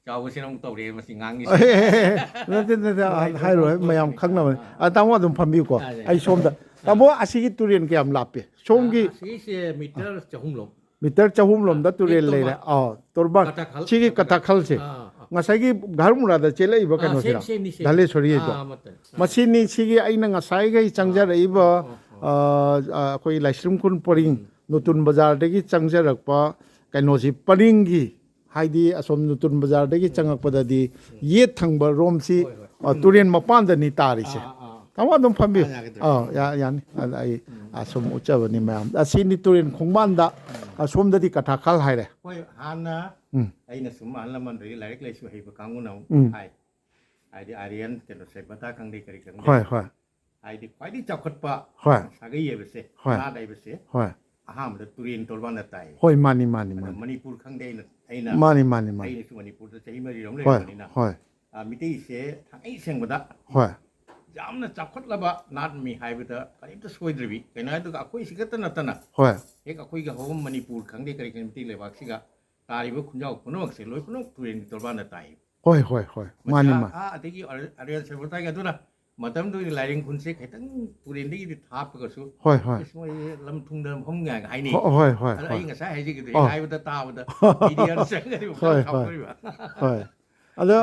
cháu cái xin ông tàu đấy mà xin ngang như thế hai rồi mày làm khăng nào tao muốn dùng phẩm biểu của ai xôm đó tao muốn asi tu riêng cái am lạp đi xôm cái cái meter chahum lom đó tu riêng lấy đấy torban chỉ cái kata khal se ngasai garmura da chele iba kano sira dale sori to machini sigi aina ngasai gai changja iba koi Laishramkhul poring nutun bazar degi changja rakpa kano si paring gi haidi asom nutun bazar degi changak pada di ye thangba rom si turen mapan da ni tari se tama dum phambi yan ai asom uchawa ni mayam asini turen khongban da asom da di katha khal hai re hana ai na sum an laman ri lai lai su hei ba kangu nau ai di arian ke no se bata kang di kari kang ai di kwai di chakot pa sa ga ye be se na dai be se ꯑꯍꯥꯟꯕꯗ ꯇꯨꯔꯦꯟ ꯇꯣꯔꯕꯥꯟꯗ ꯇꯥꯏ ꯍꯣꯏ ꯃꯥꯅꯤ ꯃꯥꯅꯤ ꯑꯗ ꯃꯥꯅꯤ ꯃꯅꯤꯄꯨꯔ ꯈꯪꯗꯦ ꯑꯩꯅ ꯃꯥꯅꯤ ꯃꯥꯅꯤ ꯃꯥꯅꯤ ꯑꯩꯅꯁꯨ ꯃꯅꯤꯄꯨꯔꯗ ꯆꯍꯤ 4 ꯍꯣꯏ ꯂꯩꯔꯕꯅꯤꯅ ꯍꯣꯏ ꯃꯤꯇꯩꯁꯦ ꯊꯥꯡꯉꯩ ꯁꯦꯡꯕꯗ ꯍꯣꯏ ꯌꯥꯝꯅ ꯆꯥꯎꯈꯠꯂꯕ ꯅꯥꯠꯃꯤ ꯍꯥꯏꯕꯗ ꯀꯔꯤꯝꯇ ꯁꯣꯏꯗ꯭ꯔꯕꯤ ꯀꯩꯅꯣ ꯍꯥꯏꯗꯨꯒ ꯑꯩꯈꯣꯏ ꯁꯤꯈꯛꯇ ꯅꯠꯇꯅ ꯍꯣꯏ ꯍꯦꯛ ꯑꯩꯈꯣꯏꯒ ꯍꯧꯕ ꯃꯅꯤꯄꯨꯔ ꯈꯪꯗꯦ ꯀꯔꯤ ꯀꯔꯤ ꯃꯩꯇꯩ ꯂꯩꯕꯥꯛꯁꯤꯒ ꯇꯥꯔꯤꯕ ꯈꯨꯟꯖꯥꯎ ꯄꯨꯝꯅꯃꯛꯁꯦ ꯂꯣꯏ ꯄꯨꯝꯅꯃꯛ ꯇꯨꯔꯦꯟꯒꯤ ꯇꯣꯔꯕꯥꯟꯗ ꯇꯥꯏ ꯍꯣꯏ ꯍꯣꯏ ꯍꯣꯏ ꯃꯥꯅꯤ ꯃꯥꯅꯤ ꯑꯗꯒꯤ ꯑꯔꯦꯜ ꯁꯦꯕꯣꯇꯥꯏꯒ ꯑꯗꯨꯅ ꯃꯇꯝꯗꯨꯒꯤ ꯂꯥꯏꯔꯦꯡ ꯈꯨꯟꯁꯦ ꯈꯤꯇꯪ ꯇꯨꯔꯦꯟꯗꯒꯤꯗꯤ ꯊꯥꯞꯄꯒꯁꯨ ꯍꯣꯏ ꯍꯣꯏ ꯃꯣꯏ ꯂꯝ ꯊꯨꯡꯗ ꯃꯐꯝꯒ ꯍꯥꯏꯅꯩ ꯍꯣꯏ ꯍꯣꯏ ꯑꯗ ꯍꯣꯏ ꯑꯩ ꯉꯁꯥꯏ ꯍꯥꯏꯖꯈꯤꯗꯨ ꯑꯣ ꯍꯦꯛ ꯍꯥꯏꯕꯗ ꯇꯥꯕꯗ ꯃꯤꯗꯤꯌꯥꯗ ꯆꯪꯒꯗꯤ ꯍꯣꯏ ꯑꯃꯨꯛꯇꯪ ꯍꯣꯏ ꯁꯥꯎꯗꯣꯔꯤꯕ ꯍꯣꯏ ꯑꯗꯣ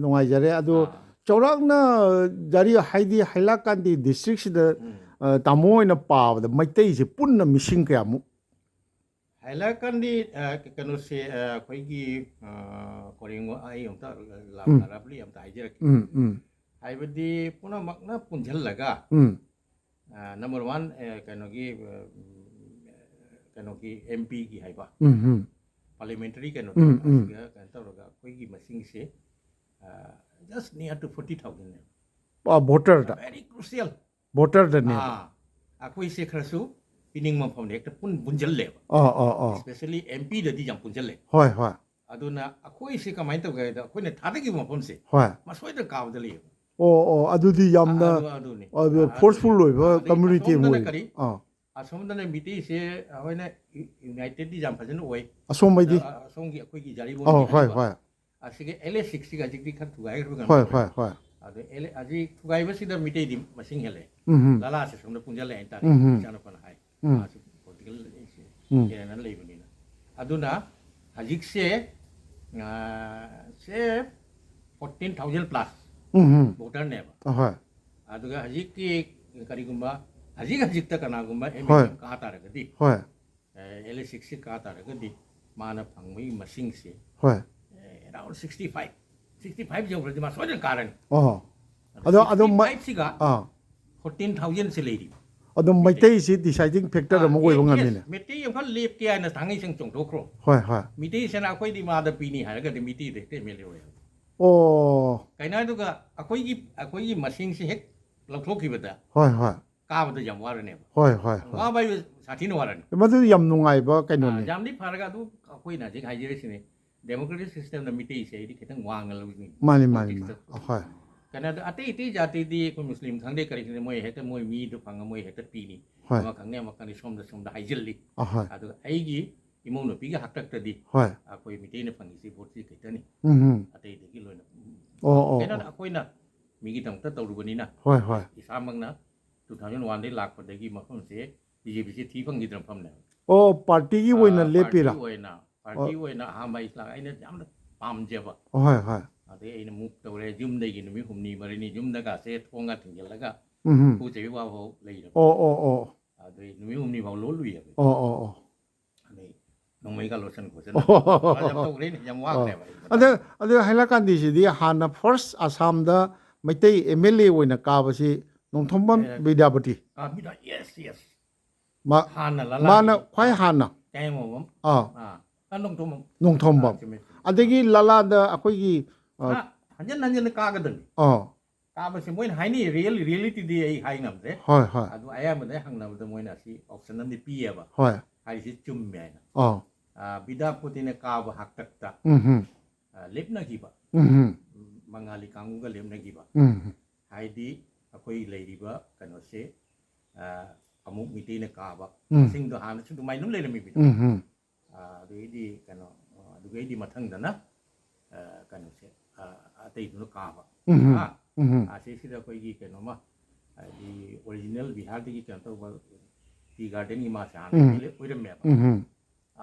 ꯅꯨꯡꯉꯥꯏꯖꯔꯦ ꯑꯗꯣ ꯆꯥꯎꯔꯥꯛꯅ ꯍꯥꯏꯗꯤ ꯍꯩꯂꯥꯀꯥꯟꯗꯤ ꯗꯤꯁꯇ꯭ꯔꯤꯛꯁꯤꯗ ꯇꯥꯃꯣ ꯑꯣꯏꯅ ꯄꯥꯕꯗ ꯃꯩꯇꯩꯁꯦ ꯄꯨꯟꯅ ꯃꯤꯁꯤꯡ ꯀꯌꯥꯃꯨꯛ ꯍꯥꯏꯂꯀꯥꯟꯗꯤ ꯀꯩꯅꯣꯁꯦ ꯑꯩꯈꯣꯏꯒꯤ ꯀꯣꯔꯦꯡ ꯑꯩ ꯑꯝꯇ ꯂꯥꯞꯂꯤ ꯑꯝꯇ ꯍꯥꯏꯖꯔꯛꯀꯦ ꯍꯥꯏꯕꯗꯤ ꯄꯨꯝꯅꯃꯛꯅ ꯄꯨꯟꯁꯤꯜꯂꯒ ꯅꯝꯕꯔ 1 ꯀꯩꯅꯣꯒꯤ MPꯒꯤ ꯍꯥꯏꯕ ꯄꯥꯔꯂꯤꯌꯥꯃꯦꯟꯇꯔꯤ ꯀꯩꯅꯣꯗ ꯑꯁꯤꯒ ꯀꯩꯅꯣ ꯇꯧꯔꯒ ꯑꯩꯈꯣꯏꯒꯤ ꯃꯁꯤꯡꯁꯦ just near to 40,000 ꯚꯣꯇꯔꯗ very crucial ꯚꯣꯇꯔꯗꯅꯦꯕ ꯑꯩꯈꯣꯏꯁꯦ ꯈꯔꯁꯨ ꯄꯤꯅꯤꯡꯕ ꯃꯐꯝꯗ ꯍꯦꯛꯇ ꯄꯨꯟꯁꯤꯜꯂꯦꯕ ꯏꯁꯄꯦꯁꯦꯜꯂꯤ MPꯗꯗꯤ ꯌꯥꯝ ꯄꯨꯟꯁꯤꯜꯂꯦ ꯍꯣꯏ ꯍꯣꯏ ꯑꯗꯨꯅ ꯑꯩꯈꯣꯏꯁꯦ ꯀꯃꯥꯏꯅ ꯇꯧꯒꯦ ꯍꯥꯏꯕꯗ ꯑꯩꯈꯣꯏꯅ ꯊꯥꯗꯈꯤꯕ ꯃꯐꯝꯁꯦ ꯍꯣꯏ ꯃꯁꯣꯏꯗ ꯀꯥꯕꯗ ꯂꯩꯌꯦꯕ ꯑꯣ ꯑꯗꯨꯗꯤ ꯌꯥꯝꯅ ꯑꯗꯨꯅꯤ ꯐꯣꯔꯁꯐꯨꯜ ꯑꯣꯏꯕ ꯀꯝꯃꯨꯅꯤꯇꯤ ꯑꯃ ꯑꯁꯣꯝꯗꯅ ꯑꯣꯏ ꯀꯔꯤ ꯑꯁꯣꯝꯗꯅ ꯃꯤꯇꯩꯁꯦ ꯑꯩꯈꯣꯏꯅ ꯌꯨꯅꯥꯏꯇꯦꯗꯗꯤ ꯌꯥꯝ ꯐꯖꯅ ꯑꯣꯏ ꯑꯁꯣꯝꯕꯩꯗꯤ ꯑꯁꯣꯝꯒꯤ ꯑꯩꯈꯣꯏꯒꯤ ꯖꯥꯔꯤꯕꯣꯟꯒꯤ ꯍꯣꯏ ꯍꯥꯏꯔꯤꯕ ꯍꯣꯏ ꯑꯁꯤꯒꯤ LA6ꯁꯤꯒ ꯍꯧꯖꯤꯛꯇꯤ ꯈꯔ ꯊꯨꯒꯥꯏꯈ꯭ꯔꯕ ꯍꯣꯏ ꯀꯩꯅꯣ ꯍꯣꯏ ꯇꯧꯔꯦ ꯍꯣꯏ ꯑꯗꯣ ꯍꯧꯖꯤꯛ ꯊꯨꯒꯥꯏꯕꯁꯤꯗ ꯃꯤꯇꯩꯗꯤ ꯃꯁꯤꯡ ꯍꯦꯜꯂꯦ ꯂꯂꯥꯁꯦ ꯁꯣꯝꯗ ꯄꯨꯟꯁꯤꯜꯂꯦ ꯍꯥꯏꯇꯥꯔꯦ ꯏꯆꯥꯅꯨꯄꯥꯅ ꯍꯥꯏ ꯃꯥꯁꯨ ꯄꯣꯂꯤꯇꯤꯀꯦꯜ ꯍꯦꯔꯅ ꯂꯩꯕꯅꯤꯅ ꯑꯗꯨꯅ ꯍꯧꯖꯤꯛꯁꯦ ꯁꯦ 14,000 plus ꯚꯣꯇꯔꯅꯦꯕ ꯍꯣꯏ ꯑꯗꯨꯒ ꯍꯧꯖꯤꯛꯀꯤ ꯀꯔꯤꯒꯨꯝꯕ ꯍꯧꯖꯤꯛꯇ ꯀꯅꯥꯒꯨꯝꯕ MLA ꯀꯥ ꯇꯥꯔꯒꯗꯤ ꯍꯣꯏ LA6ꯁꯤ ꯀꯥ ꯇꯥꯔꯒꯗꯤ ꯃꯥꯅ ꯐꯪꯕꯒꯤ ꯃꯁꯤꯡꯁꯦ ꯍꯣꯏ ꯑꯦꯔꯥꯎꯟ 65 ꯌꯧꯈ꯭ꯔꯗꯤ ꯃꯥ ꯁꯣꯏꯗꯅ ꯀꯥꯔꯅꯤ ꯑꯗꯣ 65ꯁꯤꯒ 14,000ꯁꯦ ꯂꯩꯔꯤ ꯑꯗꯨꯝ ꯃꯩꯇꯩꯁꯤ ꯗꯤꯁꯥꯏꯗꯤꯡ ꯐꯦꯛꯇꯔ ꯑꯃ ꯑꯣꯏꯕ ꯉꯝꯃꯤꯅꯦ ꯃꯩꯇꯩ ꯑꯃꯈꯛ ꯂꯦꯞꯀꯦ ꯍꯥꯏꯅ ꯊꯥꯡꯉꯩꯁꯦꯡ ꯆꯣꯡꯊꯣꯛꯈ꯭ꯔꯣ ꯍꯣꯏ ꯍꯣꯏ ꯃꯤꯇꯩꯁꯤꯅ ꯑꯩꯈꯣꯏꯗꯤ ꯃꯥꯗ ꯄꯤꯅꯤ ꯍꯥꯏꯔꯒꯗꯤ ꯃꯤꯇꯩꯗ ꯍꯦꯛꯇ MLA ꯑꯣꯏꯌꯦꯕ ꯑꯣ ꯀꯩꯅꯣ ꯑꯗꯨꯒ ꯑꯩꯈꯣꯏꯒꯤ ꯃꯁꯤꯡꯁꯤ ꯍꯦꯛ ꯂꯧꯊꯣꯛꯈꯤꯕꯗ ꯍꯣꯏ ꯍꯣꯏ ꯀꯥꯕꯗ ꯌꯥꯝ ꯋꯥꯔꯅꯦꯕ ꯍꯣꯏ ꯍꯣꯏ ꯍꯣꯏ ꯋꯥꯕ ꯍꯥꯏꯕ ꯁꯥꯊꯤꯅ ꯋꯥꯔꯅꯤ ꯃꯗꯨ ꯌꯥꯝ ꯅꯨꯡꯉꯥꯏꯕ ꯀꯩꯅꯣꯅꯤ ꯌꯥꯝꯗꯤ ꯐꯔꯒ ꯑꯗꯨ ꯑꯩꯈꯣꯏꯅ ꯍꯧꯖꯤꯛ ꯍꯥꯏꯖꯔꯤꯁꯤꯅꯤ ꯗꯦꯃꯣꯀ꯭ꯔꯦꯇꯤꯛ ꯁꯤꯁꯇꯦꯝꯗ ꯃꯤꯇꯩꯁꯦ ꯑꯩꯗꯤ ꯈꯤꯇꯪ ꯋꯥꯡꯅ ꯂꯧꯅꯤ ꯃꯥꯅꯤ ꯄꯣꯂꯤꯇꯤꯛꯁꯇ ꯍꯣꯏ ꯀꯩꯅꯣꯗ ꯑꯇꯩ ꯖꯥꯇꯤꯗꯤ ꯑꯩꯈꯣꯏ ꯃꯨꯁꯂꯤꯝ ꯈꯪꯗꯦ ꯀꯔꯤ ꯈꯪꯗꯦ ꯃꯣꯏ ꯍꯦꯛꯇ ꯃꯣꯏ ꯃꯤꯗꯨ ꯐꯪꯉ ꯃꯣꯏ ꯍꯦꯛꯇ ꯄꯤꯅꯤ ꯍꯣꯏ ꯑꯃ ꯈꯪꯗꯦ ꯁꯣꯝꯗ ꯍꯥꯏꯖꯤꯜꯂꯤ ꯍꯣꯏ ꯑꯗꯨꯒ ꯑꯩꯒꯤ ꯏꯃꯧ ꯅꯨꯄꯤꯒꯤ ꯍꯥꯛꯇꯛꯇꯗꯤ ꯍꯣꯏ ꯑꯩꯈꯣꯏ ꯃꯤꯇꯩꯅ ꯐꯪꯉꯤꯁꯤ ꯚꯣꯠꯁꯤ ꯈꯤꯇꯅꯤ ꯑꯇꯩꯗꯒꯤ ꯂꯣꯏꯅ ꯀꯩꯅꯣꯗ ꯑꯩꯈꯣꯏꯅ ꯃꯤꯒꯤꯗꯃꯛꯇ ꯇꯧꯔꯨꯕꯅꯤꯅ ꯍꯣꯏ ꯍꯣꯏ ꯏꯁꯥꯃꯛꯅ 2001ꯗꯒꯤ ꯂꯥꯛꯄꯗꯒꯤ ꯃꯐꯝꯁꯦ BJPꯁꯤ ꯊꯤ ꯐꯪꯈꯤꯗ꯭ꯔ ꯃꯐꯝꯅꯦ ꯑꯣ ꯄꯥꯔꯇꯤꯒꯤ ꯑꯣꯏꯅ ꯂꯦꯞꯄꯤꯔꯥ ꯄꯥꯔꯇꯤ ꯑꯣꯏꯅ ꯑꯍꯥꯟꯕ ꯑꯩ ꯑꯩꯅ ꯌꯥꯝꯅ ꯄꯥꯝꯖꯕ ꯍꯣꯏ ꯍꯣꯏ ꯑꯗꯩ ꯑꯩꯅ ꯃꯨꯛ ꯇꯧꯔꯦ ꯌꯨꯝꯗꯒꯤ ꯅꯨꯃꯤꯠ 6-7 ꯌꯨꯝꯗꯒꯁꯦ ꯊꯣꯡꯒ ꯊꯤꯡꯖꯤꯜꯂꯒ ꯄꯨ ꯆꯩꯕ ꯐꯥꯎ ꯂꯩꯔꯕ ꯑꯣ ꯑꯗꯩ ꯅꯨꯃꯤꯠ 6 ꯐꯥꯎ ꯂꯣꯜꯂꯨꯏꯌꯦꯕ ꯑꯣ ꯑꯗꯩ ꯅꯣꯡꯃꯩꯒ ꯂꯣꯠꯁꯟ ꯈꯣꯠꯆꯟ ꯑꯣ ꯌꯥꯝ ꯇꯧꯈ꯭ꯔꯦꯅꯦ ꯌꯥꯝ ꯋꯥꯈ꯭ꯔꯦꯕ ꯑꯗꯣ ꯍꯩꯂꯥꯀꯥꯟꯗꯤꯁꯤꯗꯤ ꯍꯥꯟꯅ ꯐꯥꯔꯁ ꯑꯁꯥꯝꯗ ꯃꯩꯇꯩ MLA ꯑꯣꯏꯅ ꯀꯥꯕꯁꯤ ꯅꯣꯡꯊꯣꯝꯕꯝ ꯕꯤꯗ꯭ꯌꯥꯄꯇꯤ ꯌꯦꯁ ꯍꯥꯟꯅ ꯃꯥꯅ ꯈ꯭ꯋꯥꯏ ꯍꯥꯟꯅ ꯀꯌꯥꯃꯣꯝ ꯅꯣꯡꯊꯣꯝꯕꯝ ꯅꯣꯡꯊꯣꯝꯕꯝ ꯑꯗꯒꯤ ꯂꯂꯥꯗ ꯑꯩꯈꯣꯏꯒꯤ ꯍꯟꯖꯟꯅ ꯀꯥꯒꯗꯕꯅꯤ ꯀꯥꯕꯁꯤ ꯃꯣꯏꯅ ꯍꯥꯏꯅꯩ ꯔꯤꯌꯦꯂꯤꯇꯤꯗꯤ ꯑꯩ ꯍꯥꯏ ꯉꯝꯗ꯭ꯔꯦ ꯍꯣꯏ ꯍꯣꯏ ꯑꯗꯨ ꯑꯌꯥꯝꯕꯗ ꯍꯪꯅꯕꯗ ꯃꯣꯏꯅ ꯑꯁꯤ ꯑꯣꯞꯁꯟ ꯑꯃꯗꯤ ꯄꯤꯌꯦꯕ ꯍꯣꯏ ꯍꯥꯏꯔꯤꯁꯤ ꯆꯨꯝꯃꯦ ꯍꯥꯏꯅ ꯕꯤꯗ꯭ꯌꯥꯄꯇꯤꯅ ꯀꯥꯕ ꯍꯥꯛꯇꯛꯇ ꯂꯦꯞꯅꯈꯤꯕ ꯃꯉꯥꯂꯤ ꯀꯥꯡꯕꯨꯒ ꯂꯦꯞꯅꯈꯤꯕ ꯍꯥꯏꯗꯤ ꯑꯩꯈꯣꯏ ꯂꯩꯔꯤꯕ ꯀꯩꯅꯣꯁꯦ ꯑꯃꯨꯛ ꯃꯤꯇꯩꯅ ꯀꯥꯕ ꯃꯁꯤꯡꯗꯣ ꯍꯥꯟꯅꯁꯨ ꯑꯗꯨꯃꯥꯏꯅ ꯑꯗꯨꯝ ꯂꯩꯔꯝꯃꯤꯕꯤꯗꯣ ꯑꯗꯨꯗꯩꯗꯤ ꯑꯗꯨꯒꯩꯗꯤ ꯃꯊꯪꯗꯅ ꯀꯩꯅꯣꯁꯦ ꯑꯇꯩꯗꯨꯅ ꯀꯥꯕ ꯑꯁꯤꯁꯤꯗ ꯑꯩꯈꯣꯏꯒꯤ ꯀꯩꯅꯣꯃ ꯍꯥꯏꯗꯤ ꯑꯣꯔꯤꯖꯤꯅꯦꯜ ꯕꯤꯍꯥꯔꯗꯒꯤ ꯀꯩꯅꯣ ꯇꯧꯕ ꯇꯤ ꯒꯥꯔꯗꯦꯟꯒꯤ ꯃꯥꯁꯦ ꯍꯥꯟꯅ MLA ꯑꯣꯏꯔꯝꯃꯦꯕ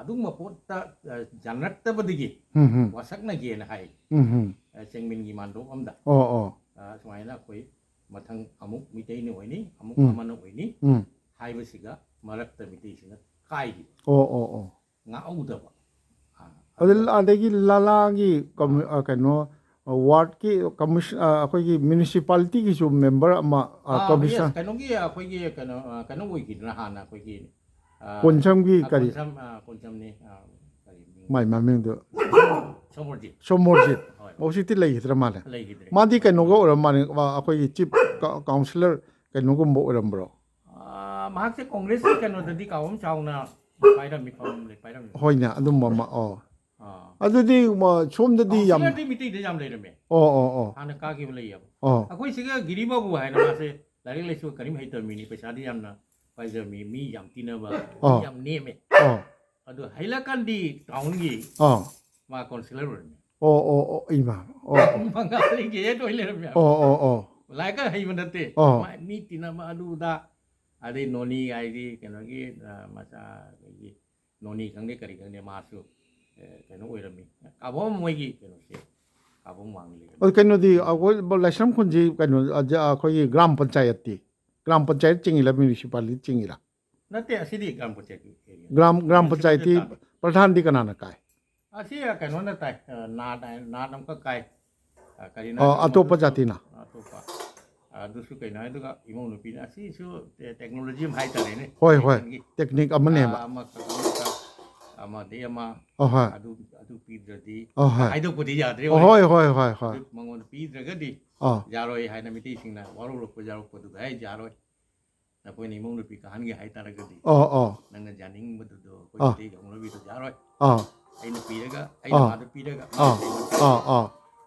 ꯑꯗꯨꯒꯨꯝꯕ ꯄꯣꯠꯇ ꯌꯥꯅꯔꯛꯇꯕꯗꯒꯤ ꯋꯥꯁꯛꯅꯒꯦꯅ ꯍꯥꯏ ꯆꯦꯡꯃꯤꯟꯒꯤ ꯃꯥꯟꯗꯣꯞ ꯑꯝꯗ ꯁꯨꯃꯥꯏꯅ ꯑꯩꯈꯣꯏ ꯃꯊꯪ ꯑꯃꯨꯛ ꯃꯤꯇꯩꯅ ꯑꯣꯏꯅꯤ ꯑꯃꯨꯛ ꯑꯃꯅ ꯑꯣꯏꯅꯤ ꯍꯥꯏꯕꯁꯤꯒ ꯃꯔꯛꯇ ꯃꯤꯇꯩꯁꯤꯅ ꯀꯥꯏꯈꯤꯕ ꯉꯥꯛꯍꯧꯗꯕ ꯑꯗꯒꯤ ꯂꯂꯥꯒꯤ ꯀꯩꯅꯣ ꯋꯥꯔꯗꯀꯤ ꯑꯩꯈꯣꯏꯒꯤ ꯃ꯭ꯌꯨꯅꯤꯁꯤꯄꯥꯂꯤꯇꯤꯒꯤꯁꯨ ꯃꯦꯝꯕꯔ ꯑꯃ ꯀꯃꯤꯁꯅꯔ ꯀꯩꯅꯣꯒꯤ ꯑꯩꯈꯣꯏꯒꯤ ꯀꯩꯅꯣ ꯑꯣꯏꯈꯤꯗꯅ ꯍꯥꯟꯅ ꯑꯩꯈꯣꯏꯒꯤ ꯀꯣꯟꯁꯝꯒꯤ ꯀꯔꯤ ꯀꯣꯟꯁꯝꯅꯤ ꯃꯥꯏ ꯃꯃꯤꯡꯗꯨ ꯁꯣꯃꯣꯔꯖꯤꯠ ꯍꯧꯖꯤꯛꯇꯤ ꯂꯩꯈꯤꯗ꯭ꯔ ꯃꯥꯜꯂꯦ ꯂꯩꯈꯤꯗ꯭ꯔꯦ ꯃꯥꯗꯤ ꯀꯩꯅꯣꯒ ꯑꯣꯏꯔꯝ ꯃꯥꯜꯂꯦ ꯑꯩꯈꯣꯏꯒꯤ ꯆꯤꯞ ꯀꯥꯎꯟꯁꯤꯂꯔ ꯀꯩꯅꯣꯒꯨꯝꯕ ꯑꯣꯏꯔꯝꯕ꯭ꯔꯣ ꯃꯍꯥꯛꯁꯦ ꯀꯣꯡꯒ꯭ꯔꯦꯁꯀꯤ ꯀꯩꯅꯣꯗꯗꯤ ꯀꯥꯎꯝ ꯆꯥꯎꯅ ꯄꯥꯏꯔꯝꯃꯤ ꯄꯥꯏꯔꯝꯃꯤ ꯍꯣꯏꯅꯦ ꯑꯗꯨꯝꯕ ꯑꯃ ꯑꯥ ꯑꯗꯨꯗꯤ ꯁꯣꯝꯗꯗꯤ ꯌꯥꯝ ꯀꯥꯎꯟꯁꯤꯂꯔꯗꯤ ꯃꯤꯇꯩꯗ ꯌꯥꯝ ꯂꯩꯔꯝꯃꯦ ꯑꯣ ꯍꯥꯟꯅ ꯀꯥꯈꯤꯕ ꯂꯩꯌꯦꯕ ꯑꯣ ꯑꯩꯈꯣꯏ ꯁꯤꯒ ꯒꯤꯔꯤꯕꯥꯕꯨ ꯍꯥꯏꯅ ꯃꯥꯁꯦ ꯂꯥꯏꯔꯤꯛ ꯂꯥꯏꯁꯨ ꯀꯔꯤꯝ ꯍꯩꯇꯕ ꯃꯤꯅꯤ ꯄꯩꯁꯥꯗꯤ ꯌꯥꯝꯅ ꯄꯥꯏꯖꯕ ꯃꯤ ꯌꯥꯝ ꯇꯤꯟꯅꯕ ꯃꯤ ꯌꯥꯝ ꯅꯦꯝꯃꯦ ꯑꯣ ꯑꯗꯣ ꯍꯩꯂꯀꯥꯟꯗꯤ ꯇꯥꯎꯟꯒꯤ ꯑꯣ ꯃꯥ ꯀꯥꯎꯟꯁꯤꯂꯔ ꯑꯣꯏꯔꯝꯃꯦ ꯑꯣ ꯏꯃꯥ ꯑꯣ ꯕꯪꯒꯥꯂꯤꯒꯤ ꯍꯦꯠ ꯑꯣꯏ ꯂꯩꯔꯝꯃꯦ ꯑꯣ ꯂꯥꯏꯔꯤꯛꯀ ꯍꯩꯕ ꯅꯠꯇꯦ ꯑꯣ ꯃꯤ ꯇꯤꯟꯅꯕ ꯑꯗꯨꯗ ꯑꯗꯩ ꯅꯣꯅꯤ ꯍꯥꯏꯗꯤ ꯀꯩꯅꯣꯒꯤ ꯃꯆꯥ ꯑꯩꯈꯣꯏꯒꯤ ꯅꯣꯅꯤ ꯈꯪꯗꯦ ꯀꯔꯤ ꯈꯪꯗꯦ ꯃꯥꯁꯨ ꯀꯩꯅꯣ ꯑꯣꯏꯔꯝꯃꯤ ꯀꯥꯕꯣꯝ ꯃꯣꯏꯒꯤ ꯀꯩꯅꯣꯁꯦ ꯀꯥꯕꯣꯝ ꯋꯥꯡꯂꯤ ꯀꯩꯅꯣꯗꯤ ꯑꯩꯈꯣꯏ ꯂꯥꯏꯁ꯭ꯔꯝꯈꯨꯜꯁꯤ ꯀꯩꯅꯣ ꯑꯩꯈꯣꯏꯒꯤ ꯒ꯭ꯔꯥꯝ ꯄꯟꯆꯥꯌꯠꯇꯤ ꯒ꯭ꯔꯥꯝ ꯄꯟꯆꯥꯌꯠ ꯆꯤꯡꯉꯤꯔ म्युनिꯁꯤꯄꯥलिꯇꯤ ꯆꯤꯡꯉꯤꯔ ꯅꯠꯇꯦ ꯑꯁꯤꯗꯤ ꯒ꯭ꯔꯥꯝ ꯄꯟꯆꯥꯌꯠꯀꯤ ꯑꯦꯔꯤꯌꯥ ꯒ꯭ꯔꯥꯝ ꯄꯟꯆꯥꯌꯠꯇꯤ ꯄ꯭ꯔꯙꯥꯟꯗꯤ ꯀꯅꯥꯅ ꯀꯥꯏ ꯑꯁꯤ ꯀꯩꯅꯣꯅ ꯇꯥꯏ ꯅꯥꯠ ꯑꯃꯈꯛ ꯀꯥꯏ ꯀꯔꯤꯅꯣ ꯑꯇꯣꯞꯄ ꯖꯥꯇꯤꯅ ꯑꯇꯣꯞꯄ ꯑꯗꯨꯁꯨ ꯀꯩꯅꯣ ꯑꯗꯨꯒ ꯏꯃꯧ ꯅꯨꯄꯤꯅ ꯑꯁꯤꯁꯨ ꯇꯦꯛꯅꯣꯂꯣꯖꯤ ꯑꯃ ꯍꯥꯏꯇꯥꯔꯦꯅꯦ ꯍꯣꯏ ꯇꯦꯛꯅꯤꯛ ꯑꯃꯅꯦꯕ ꯑꯃꯈꯛ ꯑꯃꯗꯤ ꯑꯃ ꯍꯣꯏ ꯑꯗꯨ ꯄꯤꯗ꯭ꯔꯗꯤ ꯍꯣꯏ ꯍꯥꯏꯗꯣꯛꯄꯗꯤ ꯌꯥꯗ꯭ꯔꯦ ꯍꯣꯏ ꯑꯗꯨ ꯃꯉꯣꯟꯗ ꯄꯤꯗ꯭ꯔꯒꯗꯤ ꯌꯥꯔꯣꯏ ꯍꯥꯏꯅ ꯃꯤꯇꯩꯁꯤꯡꯅ ꯋꯥꯔꯧꯔꯛꯄ ꯌꯥꯎꯔꯛꯄꯗꯨꯗ ꯑꯩ ꯌꯥꯔꯣꯏ ꯅꯈꯣꯏꯅ ꯏꯃꯧ ꯅꯨꯄꯤ ꯀꯥꯍꯟꯒꯦ ꯍꯥꯏꯇꯥꯔꯒꯗꯤ ꯅꯪꯅ ꯌꯥꯅꯤꯡꯕꯗꯨꯗꯣ ꯑꯩꯈꯣꯏ ꯃꯩꯇꯩꯒꯤ ꯍꯧꯅꯕꯤꯗꯣ ꯌꯥꯔꯣꯏ ꯑꯩꯅ ꯄꯤꯔꯒ ꯑꯩꯅ ꯃꯥꯗ ꯄꯤꯔꯒ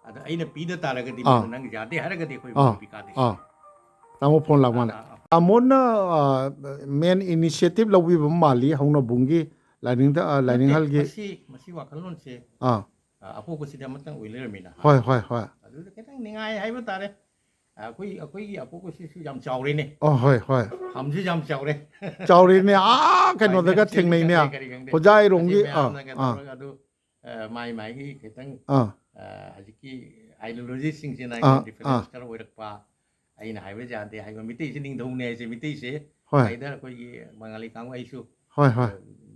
ꯑꯗ ꯑꯩꯅ ꯄꯤꯗ ꯇꯥꯔꯒꯗꯤ ꯃꯥꯅ ꯅꯪ ꯌꯥꯗꯦ ꯍꯥꯏꯔꯒꯗꯤ ꯑꯩꯈꯣꯏ ꯏꯃꯧ ꯅꯨꯄꯤ ꯀꯥꯗꯦ ꯇꯥꯃꯣ ꯐꯣꯟ ꯂꯥꯛꯃꯥꯟꯅꯦ ꯇꯥꯃꯣꯅ ꯃꯦꯟ ꯏꯅꯤꯁꯤꯌꯦꯇꯤꯞ ꯂꯧꯕꯤꯕ ꯃꯥꯜꯂꯤ ꯍꯧꯅꯕꯨꯡꯒꯤ ꯂꯥꯏꯅꯤꯡꯍꯜꯒꯤ ꯃꯁꯤ ꯋꯥꯈꯜꯂꯣꯟꯁꯦ ꯑꯄꯣꯛꯄꯁꯤꯗꯤ ꯑꯃꯇꯪ ꯑꯣꯏ ꯂꯩꯔꯝꯃꯤꯅ ꯍꯣꯏ ꯑꯗꯨꯗ ꯈꯤꯇꯪ ꯅꯤꯡꯉꯥꯏ ꯍꯥꯏꯕ ꯇꯥꯔꯦ ꯑꯩꯈꯣꯏꯒꯤ ꯑꯄꯣꯛꯄꯁꯤꯁꯨ ꯌꯥꯝ ꯆꯥꯎꯔꯦꯅꯦ ꯍꯣꯏ ꯐꯝꯁꯨ ꯌꯥꯝ ꯆꯥꯎꯔꯦ ꯆꯥꯎꯔꯤꯅꯦ ꯀꯩꯅꯣꯗꯒ ꯊꯦꯡꯅꯩꯅꯦ ꯈꯨꯖꯥꯏꯔꯣꯝꯒꯤ ꯑꯗꯨ ꯃꯥꯒꯤ ꯈꯤꯇꯪ ꯍꯧꯖꯤꯛꯀꯤ ꯑꯥꯏꯗꯤꯌꯣꯂꯣꯖꯤꯁꯤꯡꯁꯤꯅ ꯗꯤꯐꯔꯦꯟꯁ ꯈꯔ ꯑꯣꯏꯔꯛꯄ ꯑꯩꯅ ꯍꯥꯏꯕ ꯌꯥꯗꯦ ꯍꯥꯏꯕ ꯃꯤꯇꯩꯁꯤ ꯅꯤꯡꯊꯧꯅꯦ ꯍꯥꯏꯁꯦ ꯃꯤꯇꯩꯁꯦ ꯁꯥꯏꯗ ꯑꯩꯈꯣꯏꯒꯤ ꯕꯪꯒꯥꯂꯤ ꯀꯥꯡꯕꯨ ꯑꯩꯁꯨ